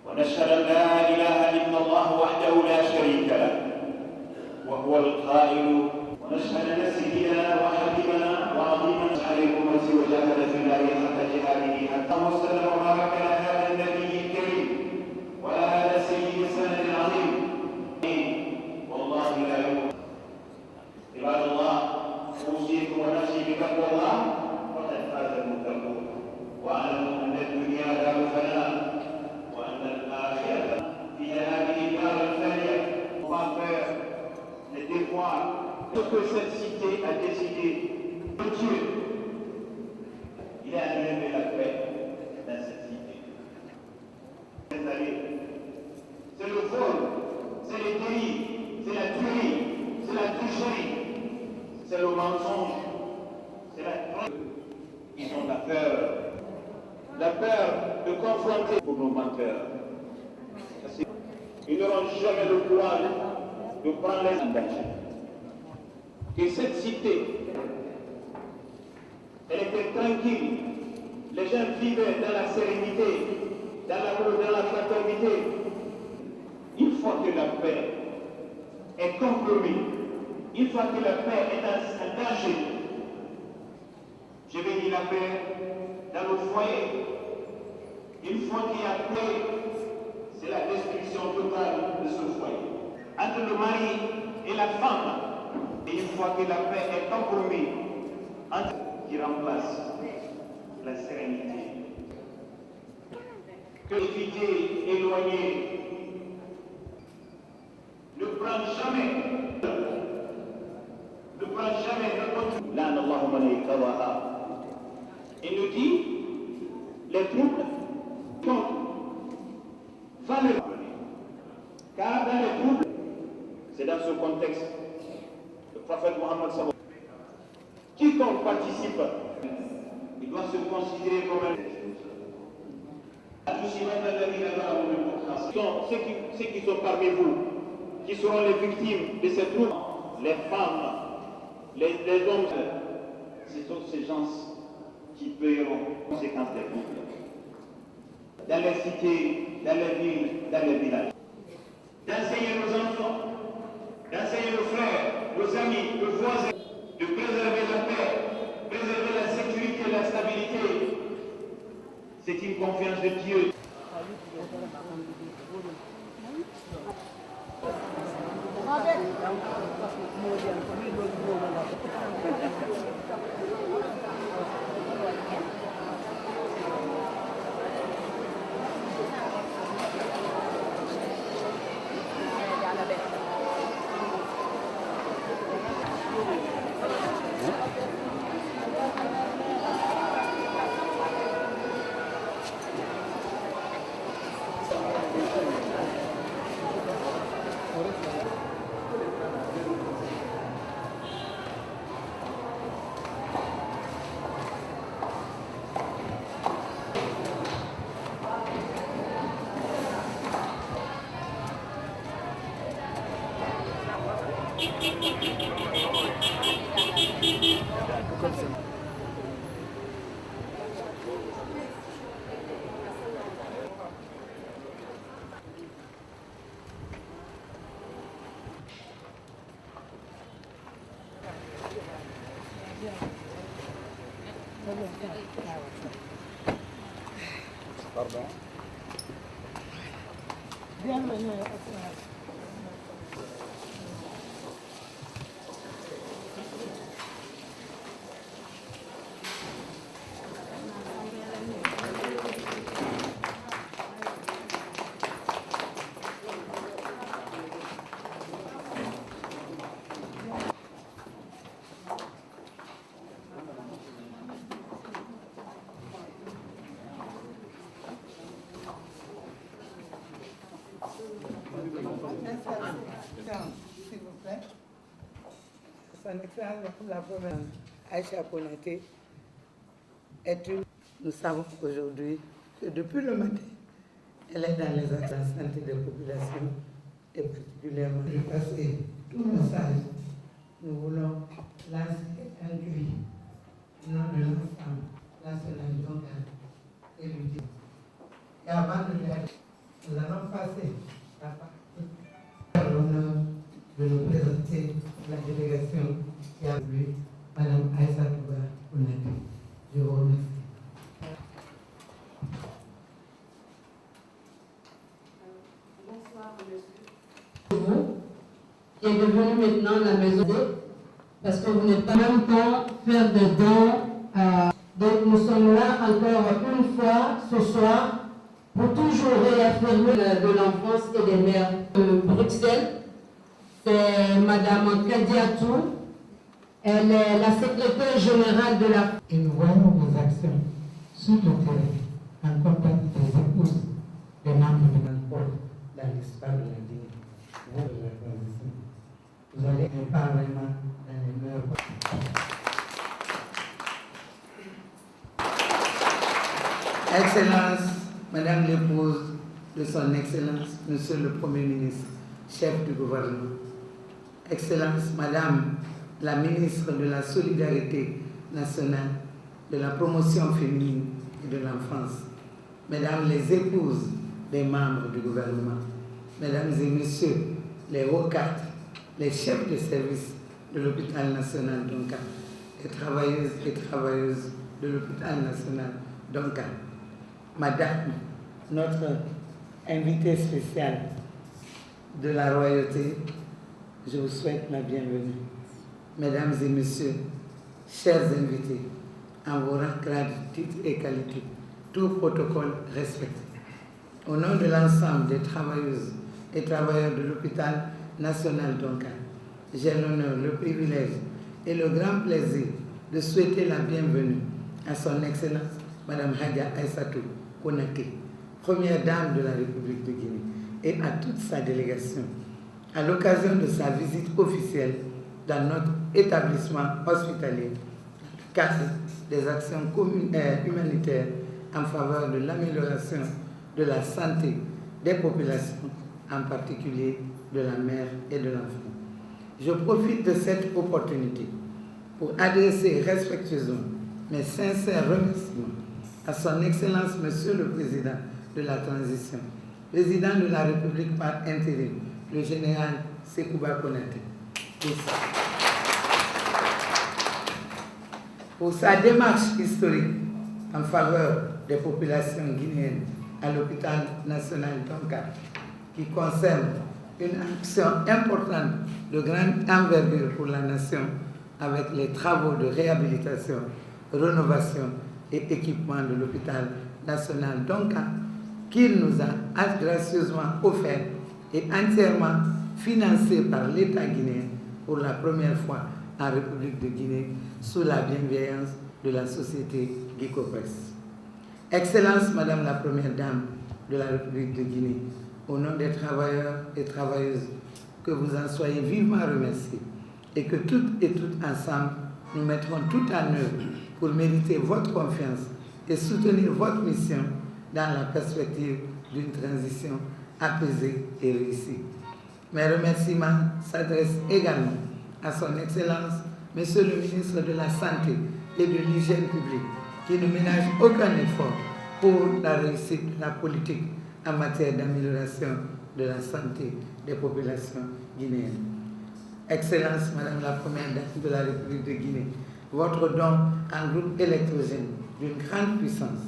ونشهد أن لا إله إلا الله وحده لا شريك له وهو القائل ونشهد أن سيدنا وحبيبنا وعظيمنا على الأمة وجاهد في الله حق جهاده حتى وسلم وبارك على هذا النبي الكريم وعلى هذا سيد السند العظيم والله لا يموت. عباد الله أوصيكم ونفسي بتقوى الله وقد فاز المتقون واعلموا أن الدنيا دار فناء وأن الآخرة في هذه الدار الفانية. On va faire le devoir ce que cette cité a décidé de Dieu. Il a élevé la paix dans cette cité. C'est le vol, c'est les délits, c'est la tuerie, c'est la tricherie, c'est le mensonge, c'est la trompe. Ils ont la peur de confronter pour nos menteurs. Ils n'auront jamais le courage de prendre les engagements. Que cette cité, elle était tranquille, les gens vivaient dans la sérénité, dans l'amour, dans la fraternité. Une fois que la paix est compromise, une fois que la paix est en danger, je vais dire la paix dans le foyer. Une fois qu'il y a paix, c'est la destruction totale de ce foyer. Entre le mari et la femme, et une fois que la paix est compromise, qui remplace la sérénité. Que éviter, éloigner, ne prend jamais, là, il nous dit, les troubles va le car dans les troubles, c'est dans ce contexte, le prophète Mohammed sallallahu alayhi wa sallam, quiconque participe, il doit se considérer comme un ceux qui sont parmi vous, qui seront les victimes de ces troubles, les femmes, les hommes, c'est tous ces gens qui paieront les conséquences des conflits. Dans les cités, dans les villes, dans les villages. D'enseigner nos enfants, d'enseigner nos frères, nos amis, nos voisins, de préserver la paix, préserver la sécurité et la stabilité. C'est une confiance de Dieu. Pardon. S'il vous plaît. Son Excellence la Première Aïcha Konaté est une... Nous savons aujourd'hui que depuis le matin, elle est dans les actes de la santé des populations et particulièrement de passer tout message. Nous voulons lancer un cri au nom de l'ensemble national Donkan et lui dire. Et avant de lui aller, nous allons passer la partie à l'honneur de nous présenter la délégation qui a vu Mme Aïssa Touba Konaté. Je vous remercie. Bonsoir, monsieur. Qui est devenu maintenant la maison parce que vous n'êtes pas en même temps faire des dons. Donc nous sommes là encore une fois ce soir pour toujours réaffirmer de l'enfance et des mères de Bruxelles. C'est Madame Kadiatou. Elle est la secrétaire générale de la... Et nous voyons vos actions sur le terrain en compagnie des épouses des membres de l'Emport dans l'espace de la Guinée. Vous, de la transition, vous allez un pas vraiment dans les meilleurs... Excellence, Madame l'épouse de son Excellence, Monsieur le Premier ministre, chef du gouvernement. Excellence, Madame la ministre de la Solidarité nationale, de la promotion féminine et de l'enfance. Mesdames les épouses des membres du gouvernement, Mesdames et Messieurs les hauts cadres, les chefs de service de l'hôpital national d'Onka, les travailleuses et travailleuses de l'hôpital national d'Onka. Madame, notre invitée spéciale de la royauté, je vous souhaite la bienvenue. Mesdames et messieurs, chers invités, en vos rangs, grades, titres et qualités, tout protocole respecté. Au nom de l'ensemble des travailleuses et travailleurs de l'hôpital national d'Onka, j'ai l'honneur, le privilège et le grand plaisir de souhaiter la bienvenue à son Excellence, Madame Hadja Aïssatou Konaté, première dame de la République de Guinée, et à toute sa délégation, à l'occasion de sa visite officielle dans notre établissement hospitalier, dans le cadre des actions humanitaires en faveur de l'amélioration de la santé des populations, en particulier de la mère et de l'enfant. Je profite de cette opportunité pour adresser respectueusement mes sincères remerciements à son Excellence Monsieur le Président de la Transition, Président de la République par intérim, le général Sekouba Konaté, pour sa démarche historique en faveur des populations guinéennes à l'hôpital national d'Onka, qui concerne une action importante de grande envergure pour la nation avec les travaux de réhabilitation, rénovation et équipement de l'hôpital national d'Onka, qu'il nous a gracieusement offert et entièrement financé par l'État guinéen pour la première fois en République de Guinée sous la bienveillance de la société Guicopress. Excellence, Madame la Première Dame de la République de Guinée, au nom des travailleurs et travailleuses, que vous en soyez vivement remerciés et que toutes et toutes ensemble, nous mettrons tout en œuvre pour mériter votre confiance et soutenir votre mission dans la perspective d'une transition apaisée et réussie. Mes remerciements s'adressent également à son Excellence, Monsieur le ministre de la Santé et de l'Hygiène publique, qui ne ménage aucun effort pour la réussite de la politique en matière d'amélioration de la santé des populations guinéennes. Excellence, Madame la Première Dame de la République de Guinée, votre don en groupe électrogène d'une grande puissance,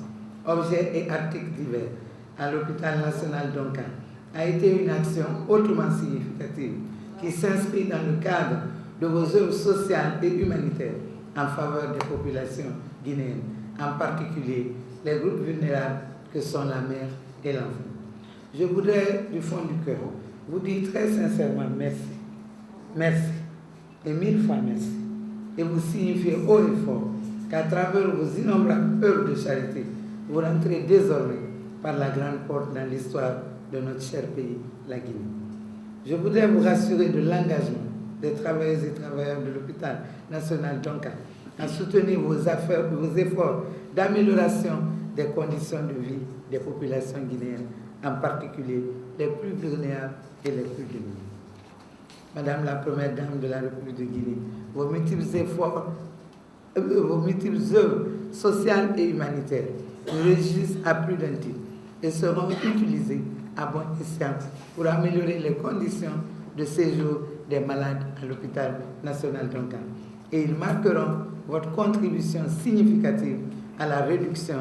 objets et articles divers à l'hôpital national d'Onka a été une action hautement significative qui s'inscrit dans le cadre de vos œuvres sociales et humanitaires en faveur des populations guinéennes, en particulier les groupes vulnérables que sont la mère et l'enfant. Je voudrais, du fond du cœur, vous dire très sincèrement merci. Merci. Et 1000 fois merci. Et vous signifiez haut et fort qu'à travers vos innombrables œuvres de charité, vous rentrez désormais par la grande porte dans l'histoire de notre cher pays, la Guinée. Je voudrais vous rassurer de l'engagement des travailleuses et travailleurs de l'hôpital national d'Onka à soutenir vos efforts d'amélioration des conditions de vie des populations guinéennes, en particulier les plus vulnérables et les plus démunis. Madame la Première Dame de la République de Guinée, vos multiples œuvres sociales et humanitaires nous réjouissent à plus d'un titre et seront utilisées à bon escient pour améliorer les conditions de séjour des malades à l'hôpital national d'Onka. Et ils marqueront votre contribution significative à la réduction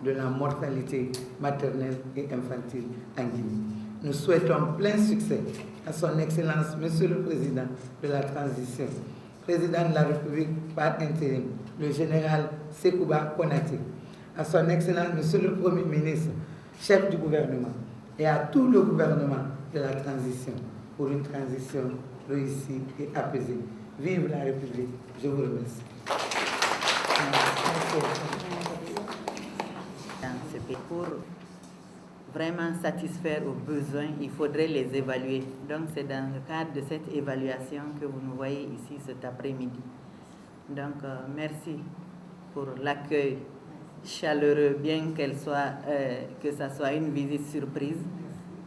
de la mortalité maternelle et infantile en Guinée. Nous souhaitons plein succès à son Excellence, Monsieur le Président de la Transition, Président de la République par intérim, le général Sekouba Konaté, à son Excellence, Monsieur le Premier ministre, chef du gouvernement, et à tout le gouvernement de la transition, pour une transition réussie et apaisée. Vive la République. Je vous remercie. Pour vraiment satisfaire aux besoins, il faudrait les évaluer. Donc c'est dans le cadre de cette évaluation que vous nous voyez ici cet après-midi. Donc merci pour l'accueil chaleureux, bien que ça soit une visite surprise.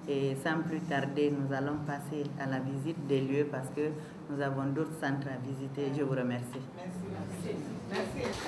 Et sans plus tarder, nous allons passer à la visite des lieux parce que nous avons d'autres centres à visiter. Je vous remercie. Merci. Merci.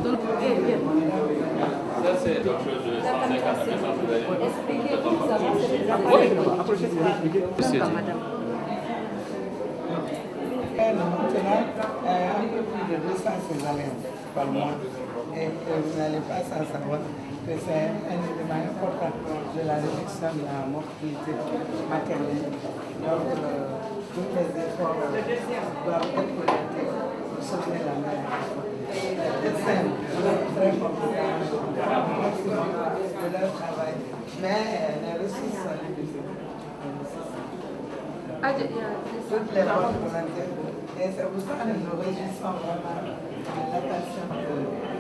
Ça, c'est quelque chose de 150 à 200 vous Expliquez-nous avant cette Maintenant, un peu plus de 200 césariennes par mois. Et vous n'allez pas sans savoir que c'est un élément important de la réduction de la mortalité maternelle. Donc, tous les efforts doivent être orientés pour sauver la mère. Les médecins sont très compétents de leur travail, mais les ressources sont limitées. Toutes les bonnes volontés. Et c'est pour ça que nous réjouissons vraiment de l'attention que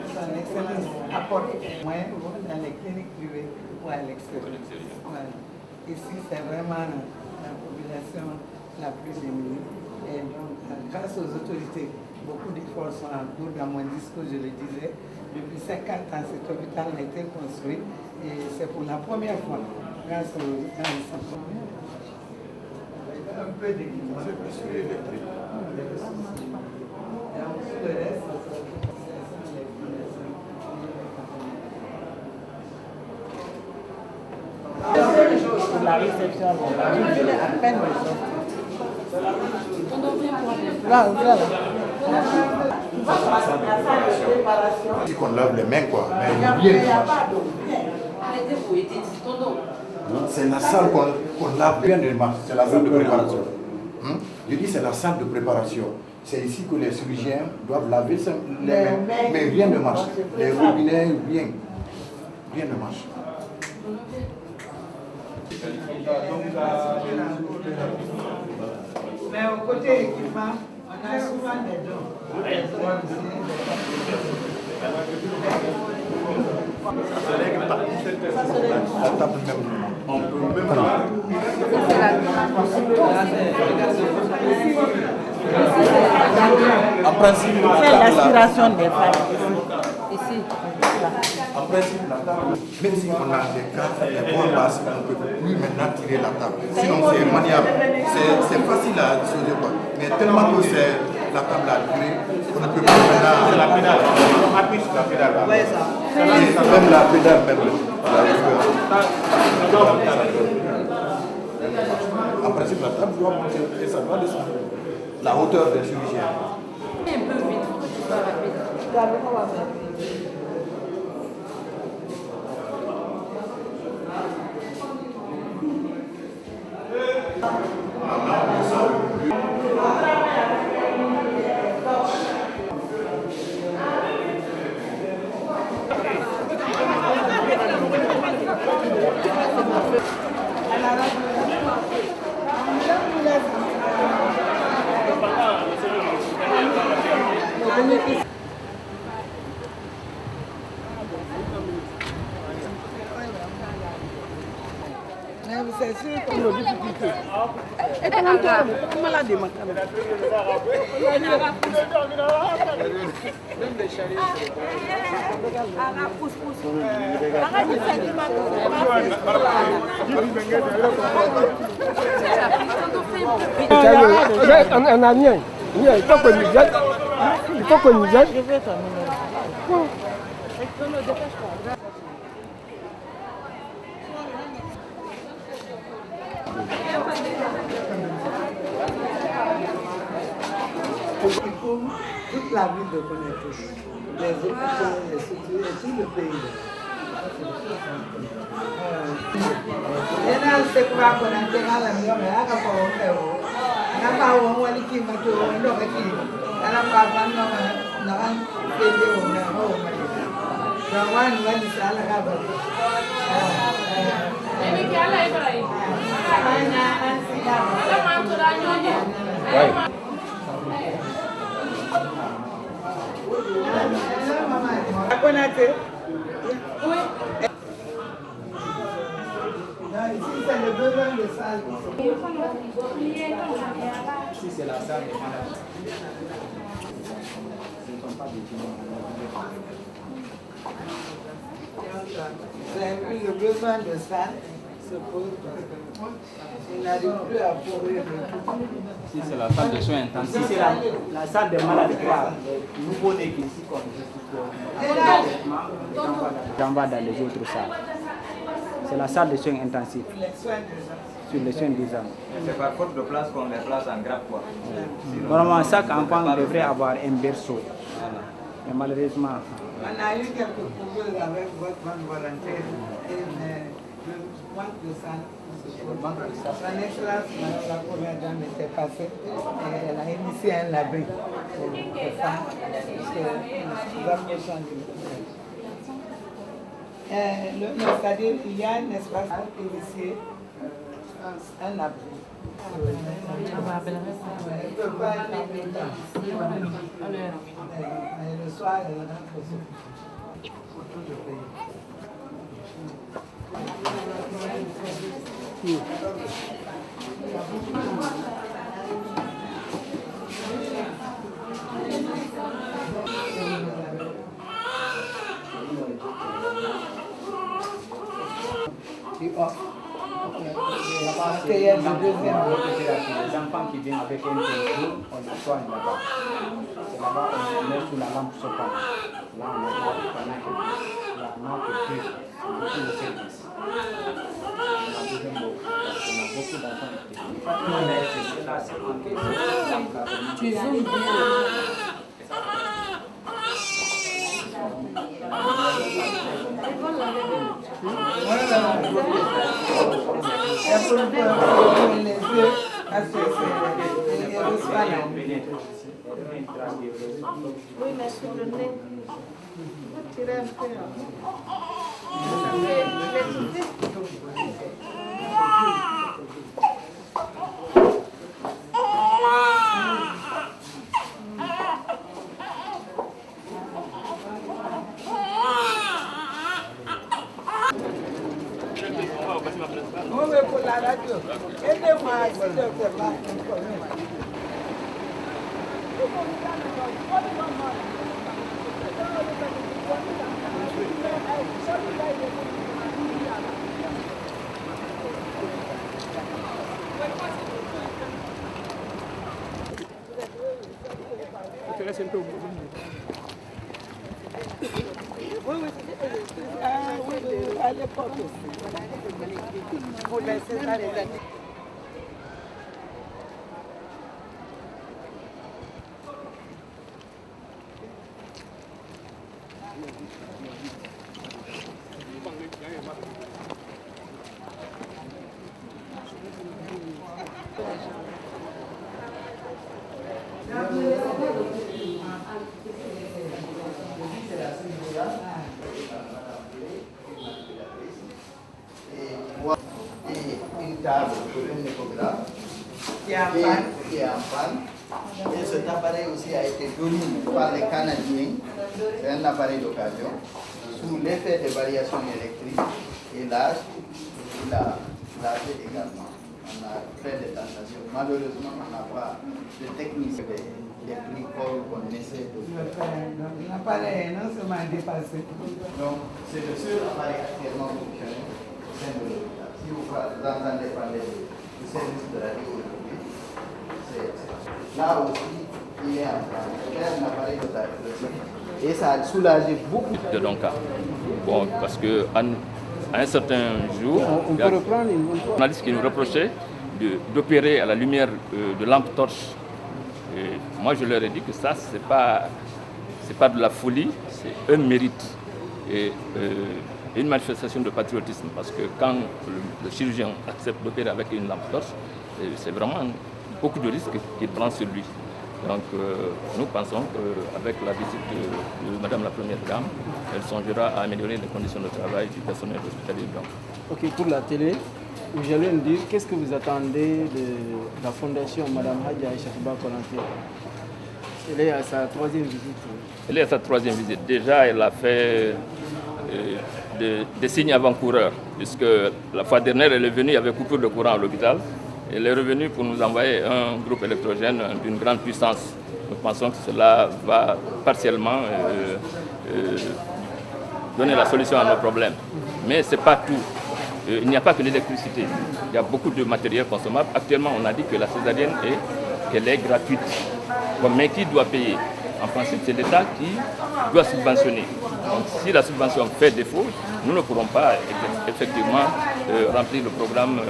son Excellence apporte moins dans les cliniques privées ou à l'extérieur. Voilà. Ici, c'est vraiment la population la plus démunie. Et donc, grâce aux autorités, beaucoup d'efforts sont en cours. Dans mon discours, je le disais, depuis 50 ans, cet hôpital a été construit et c'est pour la première fois, grâce aux un peu d'équipement. La réception, je venais à peine de sortir. Là. C'est qu'on lave les mains, quoi. C'est la salle qu'on lave bien les mains. C'est la salle de préparation. Je dis c'est la salle de préparation. C'est ici que les chirurgiens doivent laver les mains. Mais rien ne marche. Les robinets, rien ne marche. Mais au côté équipement, on a souvent des dons. La table même. On peut même en principe, c'est l'aspiration des femmes. Ici. En principe, la table, même si on a des cartes, des points basses, on ne peut plus maintenant tirer la table. Sinon, c'est maniable. C'est facile à disposer, quoi. Mais tellement que c'est la table à tirer, on ne peut plus maintenant. C'est la pédale. On appuie sur la pédale. Oui, ça. Même la pédale, même. En principe, la table doit monter et ça doit descendre. La hauteur des chirurgiens. Un peu vite, faut que tu sois rapide. C'est sûr qu'on a des difficultés. Et comment la demande? On a rien. Il faut qu'on nous aide. Il faut qu'on nous aide. Je vais ton numéro. Toute la ville de Conakry, les hôpitaux, les structures et tout le pays. Et là, c'est quoi qu'on a été à la maison, mais là, on n'a pas eu un qui m'a dit, on n'a pas eu un oui. Ici, c'est le besoin de salle. Ici, c'est la salle des malades. Ce ne sont pas des c'est le besoin de salle. se pose il n'arrive plus à courir. Si c'est la salle de soins intensifs. Si c'est la salle des malades graves, les nouveaux-nés qui ici comme j'envoie dans les autres salles. C'est la salle de soins intensifs. Sur les soins des hommes. C'est par faute de place qu'on les place en grappe quoi. Normalement, chaque enfant devrait avoir un berceau. Mais malheureusement. On a eu quelques problèmes avec votre bonne volonté. Mais le manque de ça. Son Excellence, Madame la Première Dame était passée et elle a initié un labri pour les femmes. Parce que c'est-à-dire il y a un espace pour initier un abri. Elle ne peut pas aller le soir, elle rentre pour tout le pays. Les enfants qui viennent avec un téléphone, on les soigne là-bas. C'est là-bas on met sous la lampe chauffante. Là on a la lampe prise, tout le service. On a beaucoup d'enfants. Tu zoomes bien. Oui, mais sur le nez. On va tirer un peu. On va pour la radio. Aidez-moi à essayer de faire ma à l'époque pour laisser ça les années. Et une table pour un échographe qui est en panne. Et cet appareil aussi a été donné par les Canadiens. C'est un appareil d'occasion. Sous l'effet des variations électriques et l'âge, il a lâché également. On a fait des tentations. Malheureusement, on n'a pas de technique des prix qu'on essaie de faire. L'appareil est non seulement dépassé. Donc, c'est le seul appareil actuellement fonctionnel au sein de l'hôpital. Si vous entendez parler du service de radio aujourd'hui, là aussi, il est en train de faire un appareil de radio. Et ça a soulagé beaucoup de Donka. Bon, parce qu'à un certain jour, il y a un journaliste qui nous reprochait d'opérer à la lumière de lampes torches. Et moi, je leur ai dit que ça, c'est pas de la folie, c'est un mérite et une manifestation de patriotisme. Parce que quand le chirurgien accepte d'opérer avec une lampe torche, c'est vraiment beaucoup de risques qu'il prend sur lui. Donc nous pensons qu'avec la visite de Madame la Première Dame, elle songera à améliorer les conditions de travail du personnel hospitalier. Ok, pour la télé, vous allez me dire qu'est-ce que vous attendez de la fondation Madame Hadja Aïcha Konaté. Elle est à sa troisième visite. Elle est à sa troisième visite. Déjà, elle a fait des signes avant-coureurs, puisque la fois dernière, elle est venue avec coupure de courant à l'hôpital. Elle est revenue pour nous envoyer un groupe électrogène d'une grande puissance. Nous pensons que cela va partiellement donner la solution à nos problèmes. Mais ce n'est pas tout. il n'y a pas que l'électricité. Il y a beaucoup de matériel consommable. Actuellement, on a dit que la césarienne qu'elle est gratuite. Bon, mais qui doit payer? En principe, c'est l'État qui doit subventionner. Donc, si la subvention fait défaut, nous ne pourrons pas effectivement remplir le programme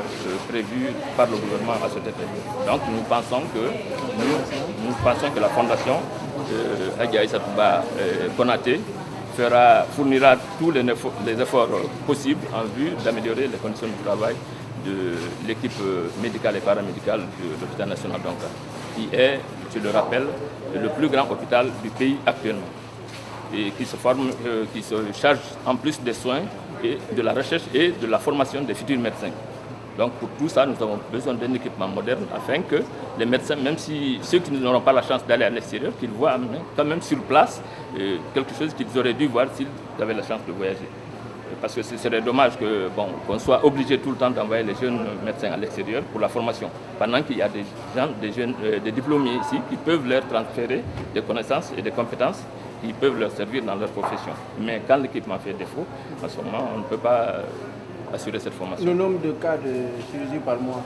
prévu par le gouvernement à cet effet. Donc, nous pensons que la fondation Hadji Aïssatou Ba Konaté fournira tous les efforts possibles en vue d'améliorer les conditions de travail de l'équipe médicale et paramédicale de l'hôpital national d'Ankara, qui est, je le rappelle, le plus grand hôpital du pays actuellement, et qui se charge en plus des soins et de la recherche et de la formation des futurs médecins. Donc pour tout ça, nous avons besoin d'un équipement moderne afin que les médecins, même si ceux qui n'auront pas la chance d'aller à l'extérieur, qu'ils voient quand même sur place quelque chose qu'ils auraient dû voir s'ils avaient la chance de voyager. Parce que ce serait dommage qu'on soit obligé tout le temps d'envoyer les jeunes médecins à l'extérieur pour la formation, pendant qu'il y a des gens, des diplômés ici qui peuvent leur transférer des connaissances et des compétences qui peuvent leur servir dans leur profession. Mais quand l'équipement fait défaut, à ce moment, on ne peut pas assurer cette formation. Le nombre de cas de chirurgie par mois?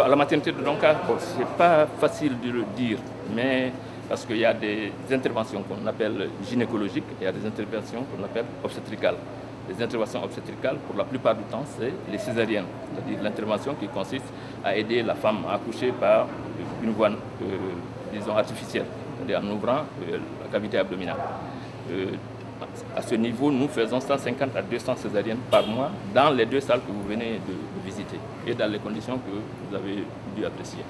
À la maternité de Donka, ce n'est pas facile de le dire, mais parce qu'il y a des interventions qu'on appelle gynécologiques et il y a des interventions qu'on appelle obstétricales. Les interventions obstétricales, pour la plupart du temps, c'est les césariennes, c'est-à-dire l'intervention qui consiste à aider la femme à accoucher par une voie, disons, artificielle, c'est-à-dire en ouvrant la cavité abdominale. À ce niveau, nous faisons 150 à 200 césariennes par mois dans les 2 salles que vous venez de visiter et dans les conditions que vous avez dû apprécier.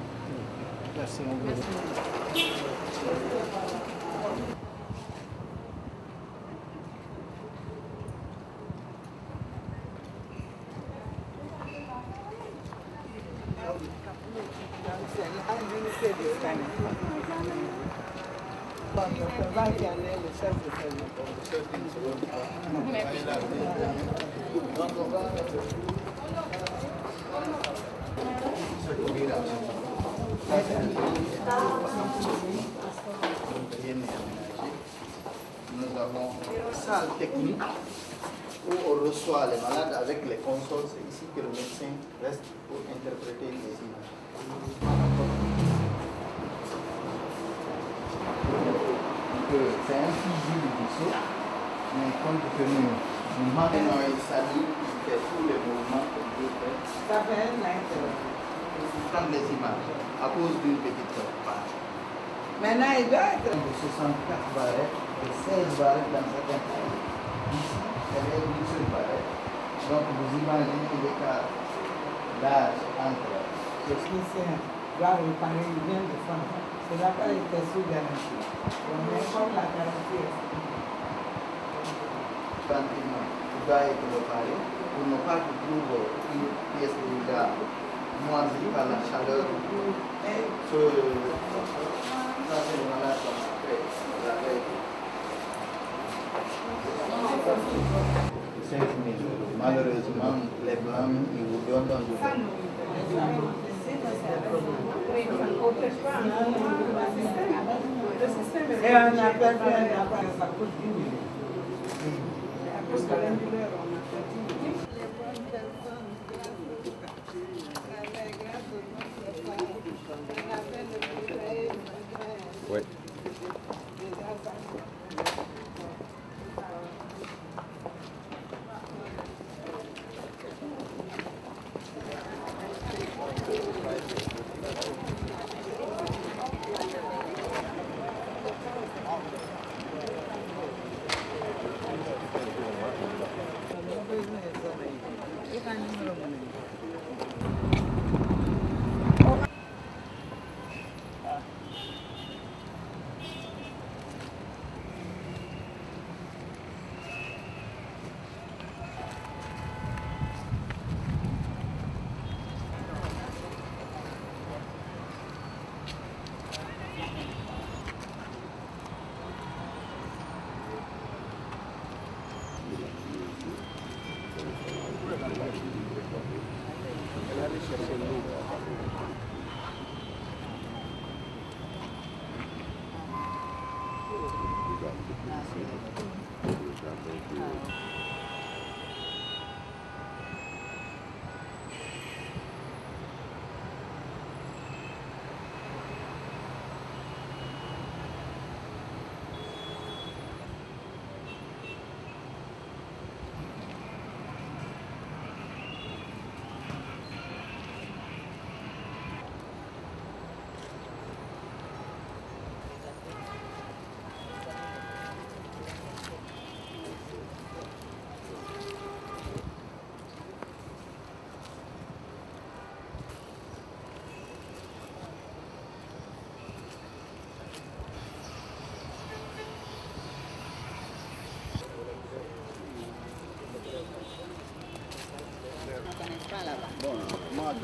Merci. Nous avons une salle technique où on reçoit les malades avec les consoles. C'est ici que le médecin reste pour interpréter les images. C'est un fusil de vaisseau, mais compte tenu du maintenant il s'allie, il fait tous les mouvements qu'on peut faire. Ça fait un mètre. Prendre les images à cause d'une petite page. Maintenant il doit être de 64 barrettes et 16 barrettes dans certains pays. Ici, elle est une seule barrette. Donc vous imaginez l'écart d'âge entre les physiciens doivent réparer bien de femmes. C'est la qualité sous garantie. On informe la garantie. Tranquillement, il doit être réparé pour ne pas que trouve une pièce de gars moisie par la chaleur. Ça, c'est le malade qu'on a fait. 5 000. Malheureusement, les blancs, ils vous donnent dans le et on appelle ça coûte 10 000. Parce que l'indulaire, on a fait 10 000. Oui.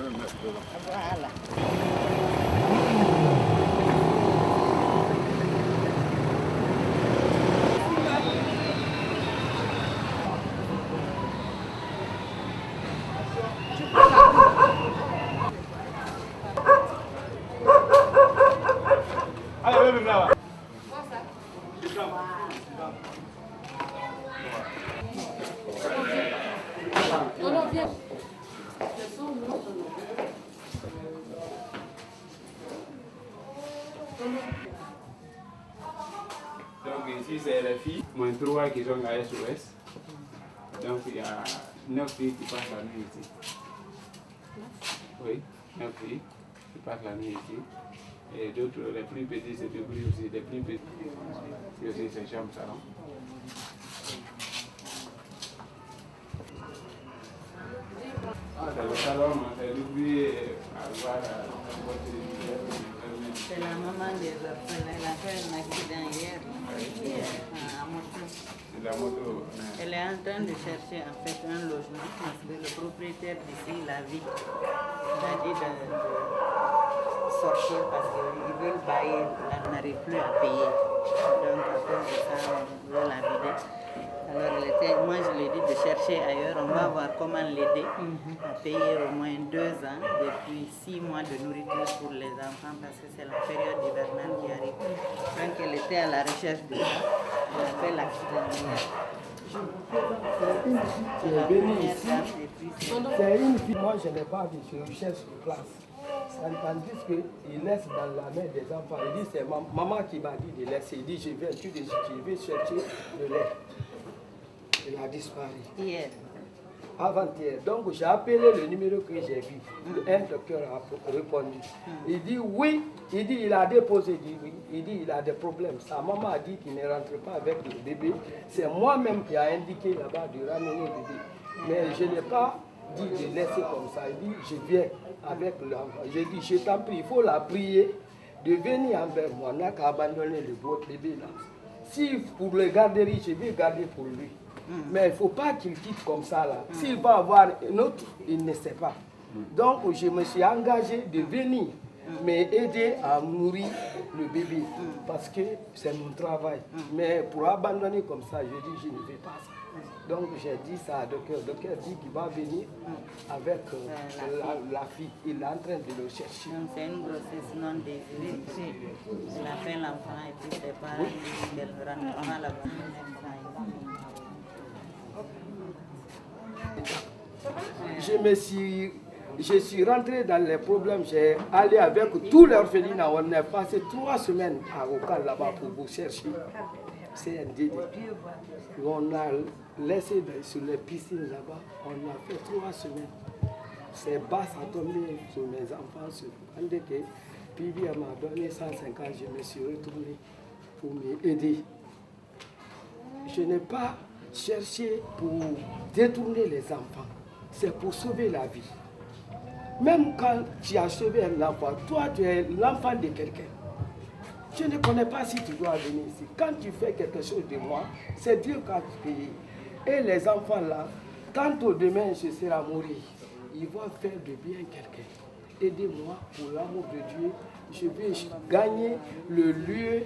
Voilà. Donc ici c'est les filles, moins 3 qui sont à SOS. Donc il y a 9 filles qui passent la nuit ici. Oui, 9 filles qui passent la nuit ici. Et d'autres, les plus petits, c'est débris aussi, les plus petits. C'est aussi ces chambres salon. Dans le salon, c'est débris à voir c'est la maman des orphelins. Elle a fait un accident hier à moto. La moto. Elle est en train de chercher en fait un logement parce que le propriétaire d'ici la vie. Il a dit de sortir parce qu'ils veulent bailler, elle n'arrive plus à payer. Donc à cause de ça, on veut la vider. Alors moi je lui ai dit de chercher ailleurs, on va voir comment l'aider à payer au moins 2 ans et puis 6 mois de nourriture pour les enfants parce que c'est la période hivernale qui arrive. Donc elle était à la recherche de ça, elle a fait l'accident. C'est une fille, moi je n'ai pas vu, je recherche sur place. Tandis qu'il laisse dans la main des enfants, il dit c'est maman qui m'a dit de laisser, il dit je vais chercher de lait. Il a disparu. Hier. Avant-hier. Donc j'ai appelé le numéro que j'ai vu. Un docteur a répondu. Il dit oui. Il dit il a déposé. Il dit oui. Il dit il a des problèmes. Sa maman a dit qu'il ne rentre pas avec le bébé. C'est moi-même qui a indiqué là-bas de ramener le bébé. Mais je n'ai pas dit de laisser comme ça. Il dit je viens avec l'enfant. J'ai dit je t'en prie, il faut la prier de venir envers moi. On n'a qu'à abandonner le beau bébé là. Si pour le garder, je vais garder pour lui. Mais il ne faut pas qu'il quitte comme ça là. S'il va avoir un autre, il ne sait pas. Donc je me suis engagé de venir m'aider à nourrir le bébé. Parce que c'est mon travail. Mais pour abandonner comme ça, je dis je ne vais pas ça. Donc j'ai dit ça à docteur. Le docteur dit qu'il va venir avec la fille. Il est en train de le chercher. C'est une grossesse non désirée. Il a fait l'enfant et puis ses parents disent qu'elle ne rentre pas là-bas. Je suis rentré dans les problèmes, j'ai allé avec tous les orphelinats, on a passé 3 semaines à Okal là-bas pour vous chercher. C'est un dédé. On a laissé sur les piscines là-bas, on a fait 3 semaines. C'est bas à tomber sur mes enfants. Dès que Pibi m'a donné 150, je me suis retourné pour m'aider. Je n'ai pas cherché pour détourner les enfants, c'est pour sauver la vie. Même quand tu as sauvé un enfant, toi tu es l'enfant de quelqu'un. Je ne connais pas si tu dois venir ici. Quand tu fais quelque chose de moi, c'est Dieu qui a payé. Et les enfants là, tantôt demain je serai mourir, ils vont faire de bien quelqu'un. Aidez-moi pour l'amour de Dieu. Je vais gagner le lieu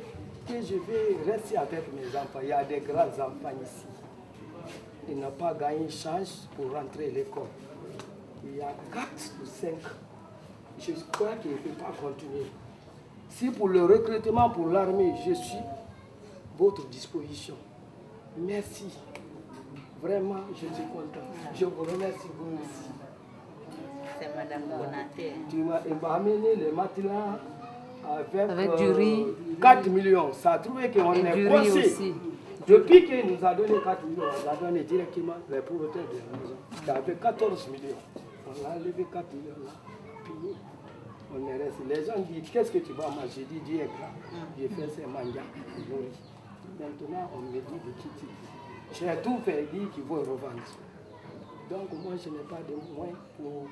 et je vais rester avec mes enfants. Il y a des grands enfants ici. Ils n'ont pas gagné chance pour rentrer à l'école. Il y a 4 ou 5. Je crois qu'il ne peut pas continuer. Si pour le recrutement pour l'armée, je suis à votre disposition. Merci. Vraiment, je suis content. Je vous remercie vous aussi. C'est Madame Bonaté. Tu m'as amené les matelas avec du riz. 4 millions. Ça a trouvé qu'on est coincé. Depuis qu'il nous a donné 4 millions, on a donné directement les propriétaires de la maison. Il y avait 14 millions. On a levé 4 millions là. Puis on est resté. Les gens disent qu'est-ce que tu vas manger? J'ai dit Dieu est grand. J'ai fait ces mangas. Maintenant on me dit de quitter. J'ai tout fait, dit qu'il faut revendre. Donc moi je n'ai pas de moyens pour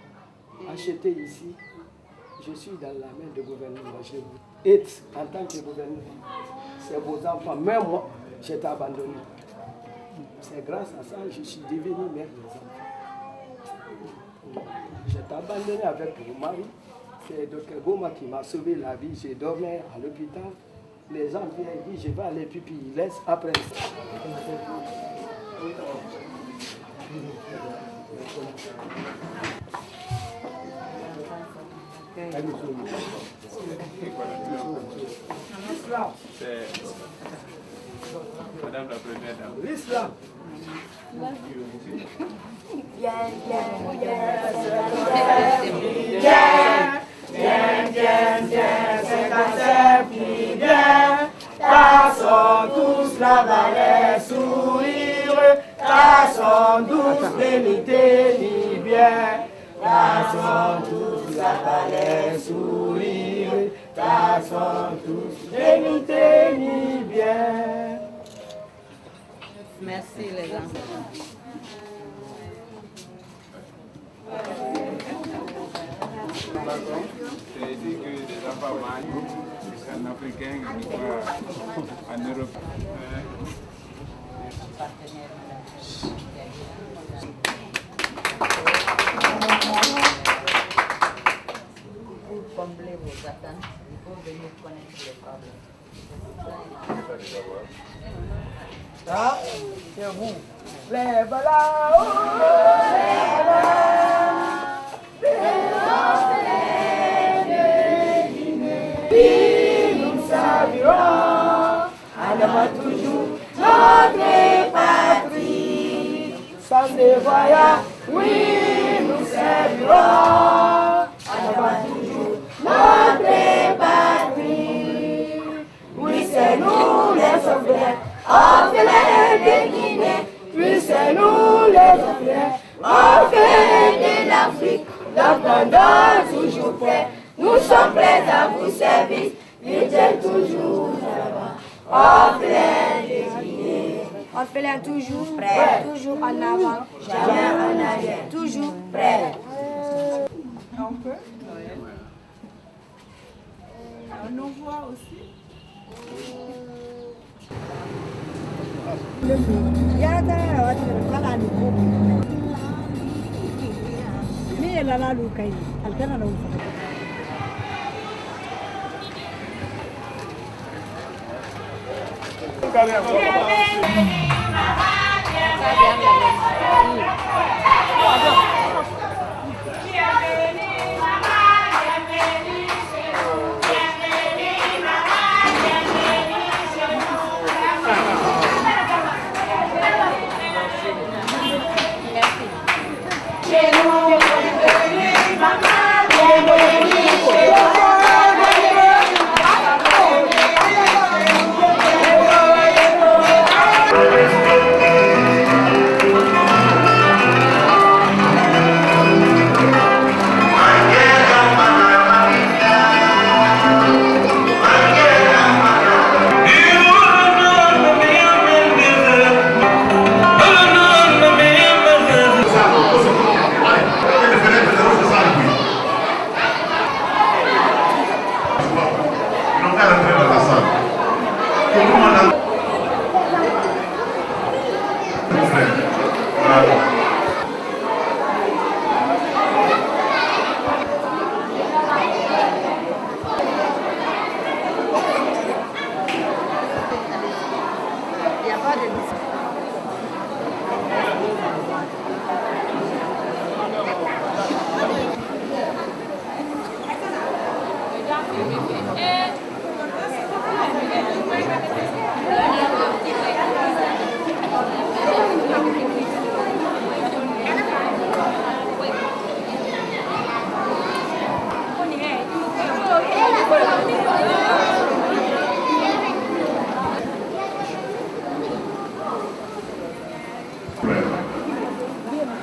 acheter ici. Je suis dans la main du gouvernement. Je vous aide en tant que gouvernement. C'est vos enfants. Même moi, j'étais abandonné. C'est grâce à ça que je suis devenu mère des enfants. J'étais abandonné avec mon mari. C'est Dr Goma qui m'a sauvé la vie. J'ai dormi à l'hôpital. Les gens viennent et disent je vais aller pipi. Ils laissent après. Madame la première dame. L'islam. Passons tous la vallée sourire, passons tous l'unité ni bien. Passons tous la vallée sourire, passons tous l'unité ni bien. Merci les enfants. C'est dit que les enfants mangent jusqu'en Africain qui va en Europe. Pour combler vos attentes, il faut venir connaître les problèmes. Ça, c'est vous. Lève-la, oh, lève-la. Oui, nous saluons, Adama toujours notre patrie. Sans dévoyant, oui, nous saluons, Adama toujours notre patrie. Oui, c'est nous les souverains, orphelins de Guinée. Oui, c'est nous les souverains, orphelins de l'Afrique. L'entendant toujours prêt, nous sommes prêts à vous servir. Luttez toujours en plein de Guinée. Orphelin toujours prêt, toujours en avant, jamais en arrière, toujours prêt. On peut? On nous voit aussi.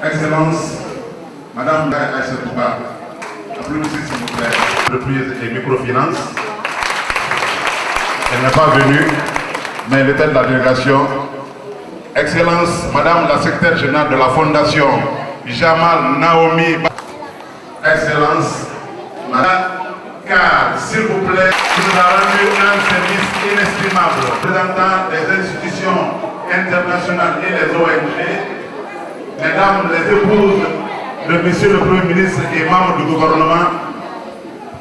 Excellence, Madame Aïssa Touba, applaudissez s'il vous plaît, l'entreprise et microfinance. Elle n'est pas venue, mais elle était de la délégation. Excellence, Madame la secrétaire générale de la Fondation Jamal Naomi. Excellence, Madame, car s'il vous plaît, qui nous a rendu un service inestimable, représentant des institutions internationales et les ONG. Mesdames les épouses de Monsieur le Premier ministre et membre du gouvernement.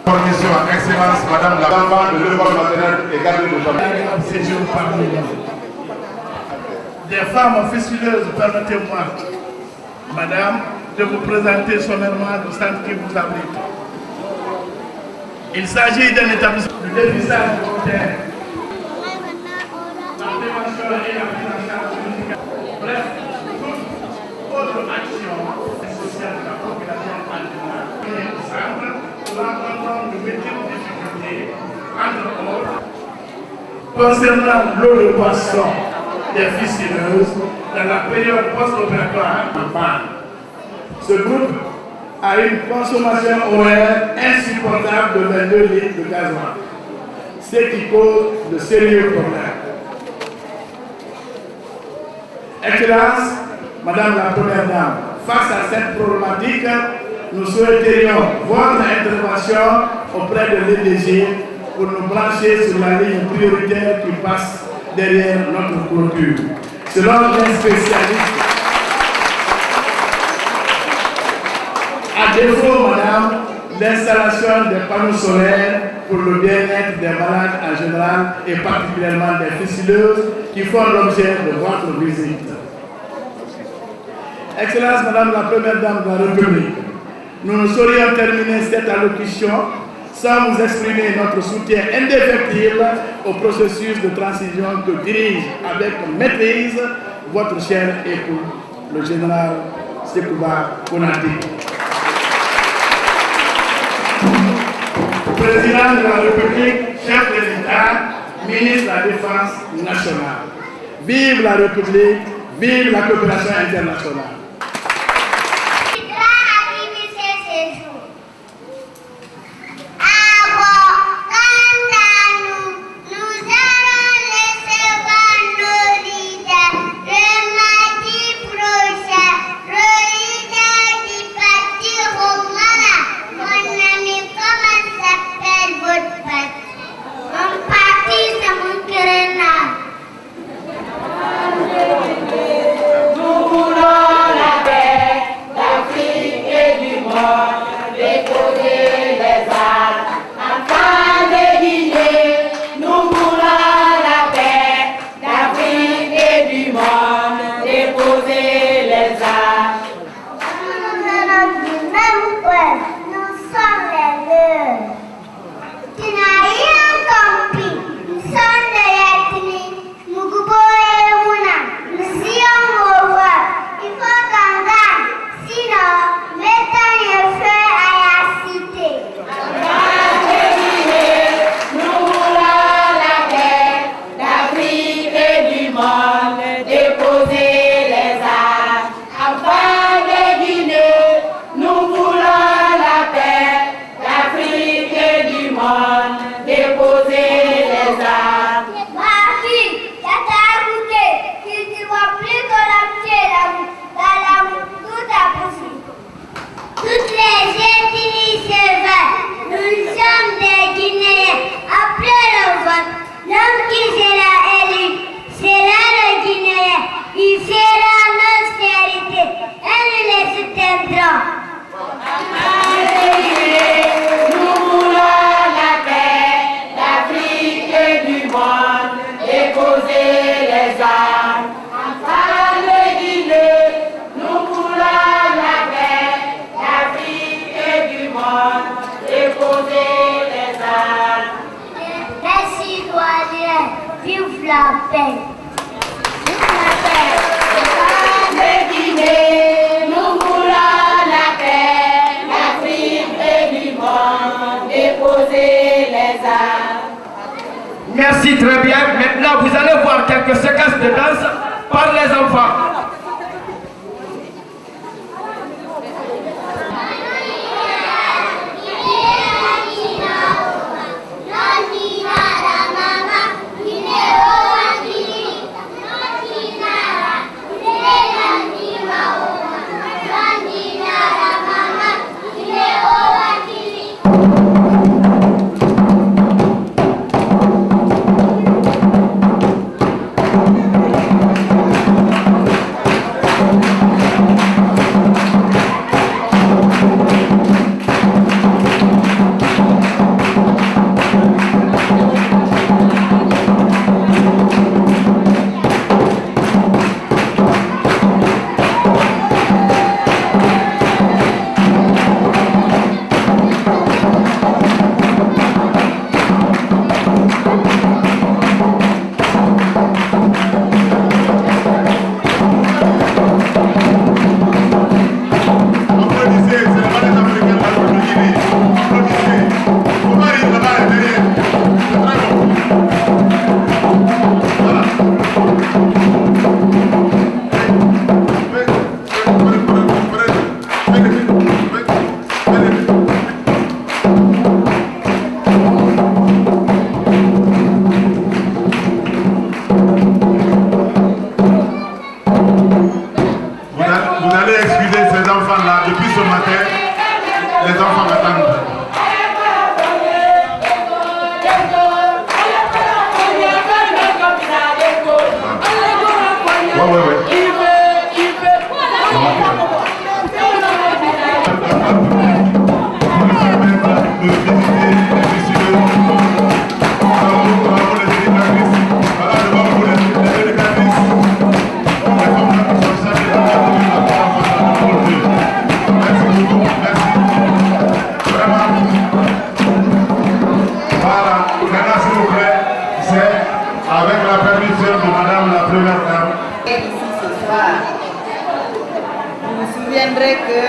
Commission Excellence, Madame la maman de l'école maternelle et garde de jardin. Séjour parmi nous. Des femmes fistuleuses, permettez-moi, Madame, de vous présenter sommairement le centre qui vous abrite. Il s'agit d'un établissement de dépistage volontaire. La prévention et la prise en charge médicale. Bref, toute autre action sociale de la population en général. Au centre, nous rencontrons de multiples difficultés, entre autres, concernant l'eau de boisson des fistuleuses dans la période post-opératoire en panne. Ce groupe a une consommation horaire insupportable de 22 litres de gasoil, ce qui cause de sérieux problèmes. Excellence, Madame la Première Dame, face à cette problématique, nous souhaiterions votre intervention auprès de l'EDG pour nous brancher sur la ligne prioritaire qui passe derrière notre clôture. Selon les spécialistes, à défaut, Madame, l'installation des panneaux solaires pour le bien-être des malades en général et particulièrement des fistuleuses qui font l'objet de votre visite. Excellence, Madame la Première Dame de la République, nous ne saurions terminer cette allocution sans vous exprimer notre soutien indéfectible au processus de transition que dirige avec maîtrise votre cher époux, le général Sekouba Konaté. Président de la République, chef de l'État, ministre de la Défense nationale. Vive la République, vive la coopération internationale. Vive la paix. Vive la paix. De Guinée, nous voulons la paix. L'Afrique et du monde, déposer les armes. Merci, très bien. Maintenant, vous allez voir quelques séquences de danse par les enfants. enfants là, depuis ce matin, les enfants m'attendent. Ouais. Que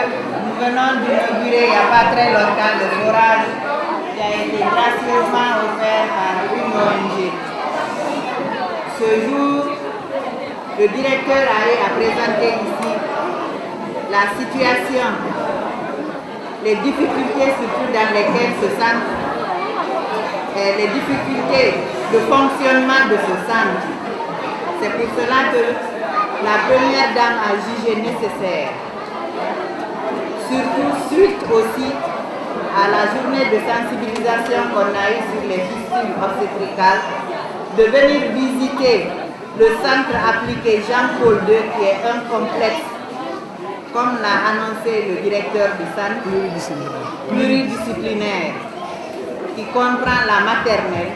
nous venons d'inaugurer il n'y a pas très longtemps le forage qui a été gracieusement offert par une ONG. Ce jour, le directeur a présenté ici la situation, les difficultés surtout dans lesquelles ce centre, les difficultés de fonctionnement de ce centre. C'est pour cela que la première dame a jugé nécessaire, surtout suite aussi à la journée de sensibilisation qu'on a eue sur les fistules obstétricales, de venir visiter le centre appliqué Jean-Paul II, qui est un complexe, comme l'a annoncé le directeur du centre, pluridisciplinaire, qui comprend la maternelle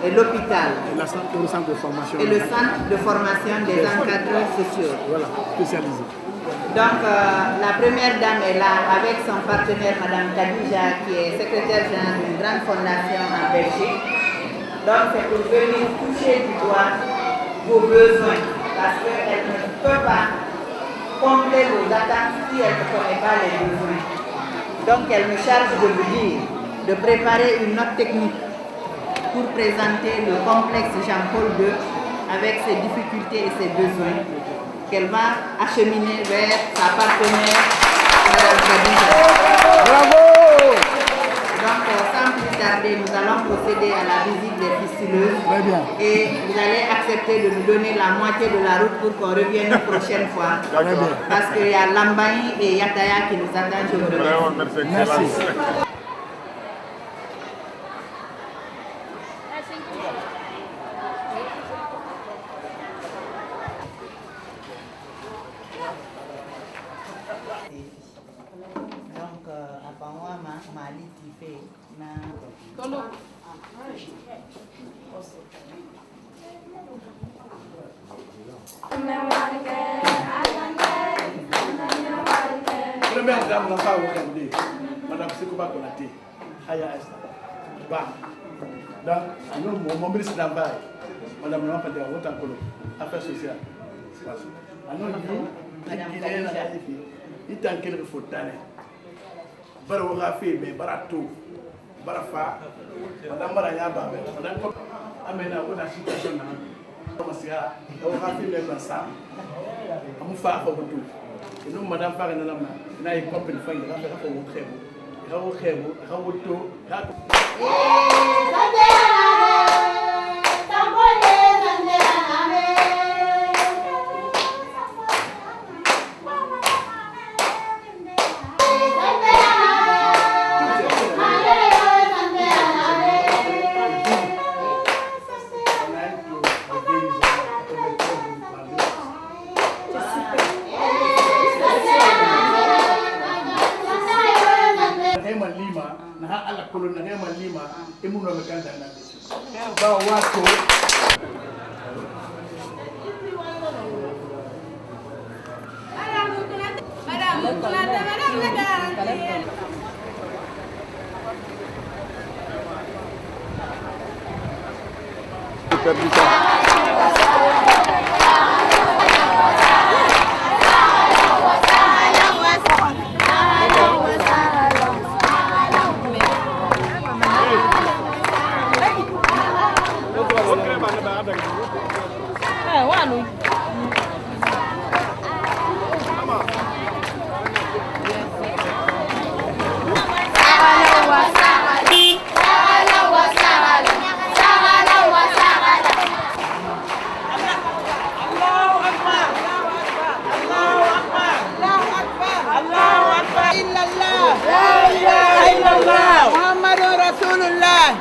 et l'hôpital. Et le centre de formation des encadreurs sociaux. Voilà, spécialisé. Donc, la première dame est là avec son partenaire, Mme Khadija, qui est secrétaire générale d'une grande fondation en Belgique. Donc, c'est pour venir toucher du doigt vos besoins, parce qu'elle ne peut pas combler vos attentes si elle ne connaît pas les besoins. Donc, elle me charge de vous dire de préparer une note technique pour présenter le complexe Jean-Paul II avec ses difficultés et ses besoins, qu'elle va acheminer vers sa partenaire, Mme Khadija. Bravo! Donc, sans plus tarder, nous allons procéder à la visite des fistuleuses. Très bien. Et vous allez accepter de nous donner la moitié de la route pour qu'on revienne une prochaine fois. Très bien. Parce qu'il y a Lambaï et Yataya qui nous attendent. Je vous remercie. Merci. Première dame n'a pas regardé, Madame Sekouba Konaté, Aya Esther. Bah, donc, mon ministre d'Ambaye, Madame Nampa de Rotankolo, Affaires sociales. Alors, il t'a qu'il faut tanner. Barafi, mais Barato, Barafa, Madame Barayaba, Madame Amena, on a situation. Rafi, mais ensemble. On fait un peu tout. Et nous, Madame Farinana, nous avons compris le fait qu'il y a un peu de très beau. Il y a un très beau, il y a un tout.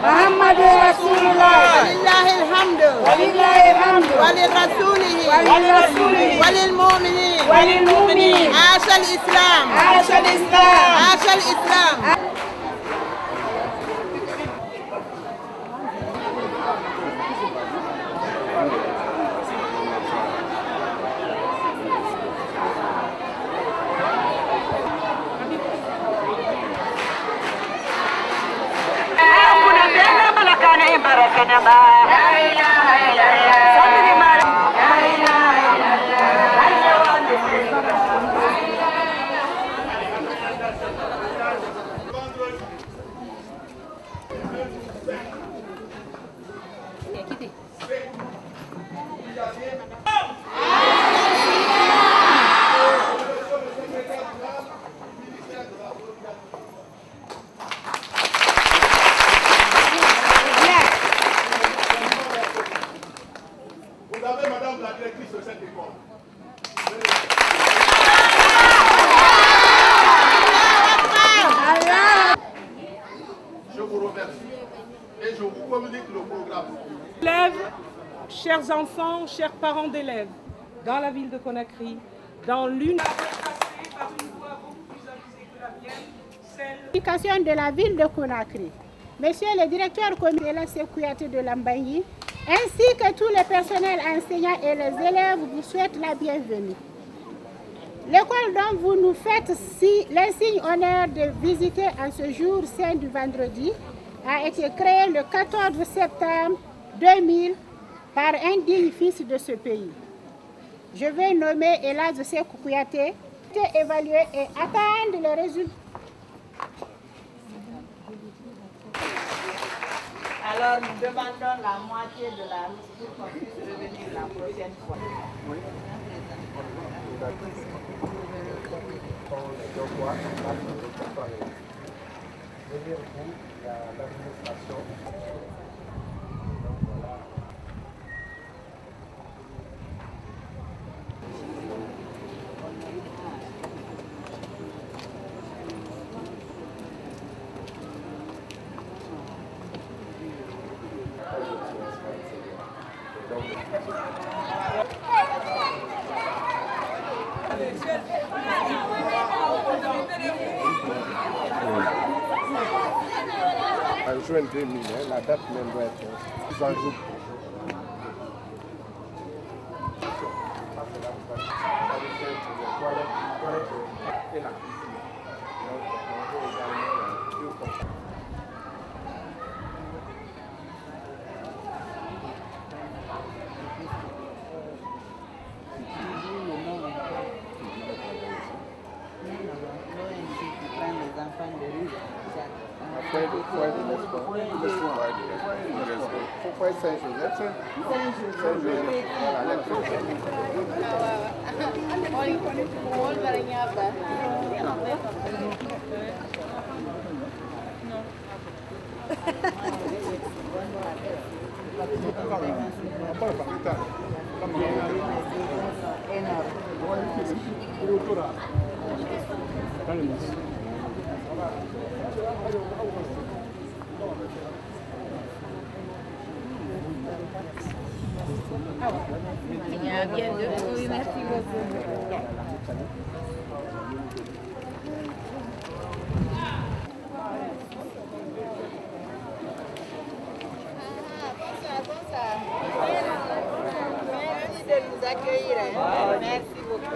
محمد رسول الله ولله الحمد ولله الحمد ولرسوله وللمؤمنين وللمؤمنين عاش الإسلام عاش الإسلام عاش الإسلام. Chers enfants, chers parents d'élèves, dans la ville de Conakry, dans l'une l'éducation de la ville de Conakry. Monsieur le directeur communal Elassé Kouyaté de Lambaye, ainsi que tous les personnels enseignants et les élèves vous souhaitent la bienvenue. L'école dont vous nous faites l'insigne honneur de visiter en ce jour saint du vendredi a été créée le 14 septembre 2000 par un digne fils de ce pays. Je vais nommer Elassé Kouyaté, évaluer et attendre les résultats. Alors nous demandons la moitié de la route pour qu'on puisse revenir la prochaine fois. En juin 2000, la date même doit être 100 jours. Merci beaucoup. Merci de nous accueillir. Merci beaucoup.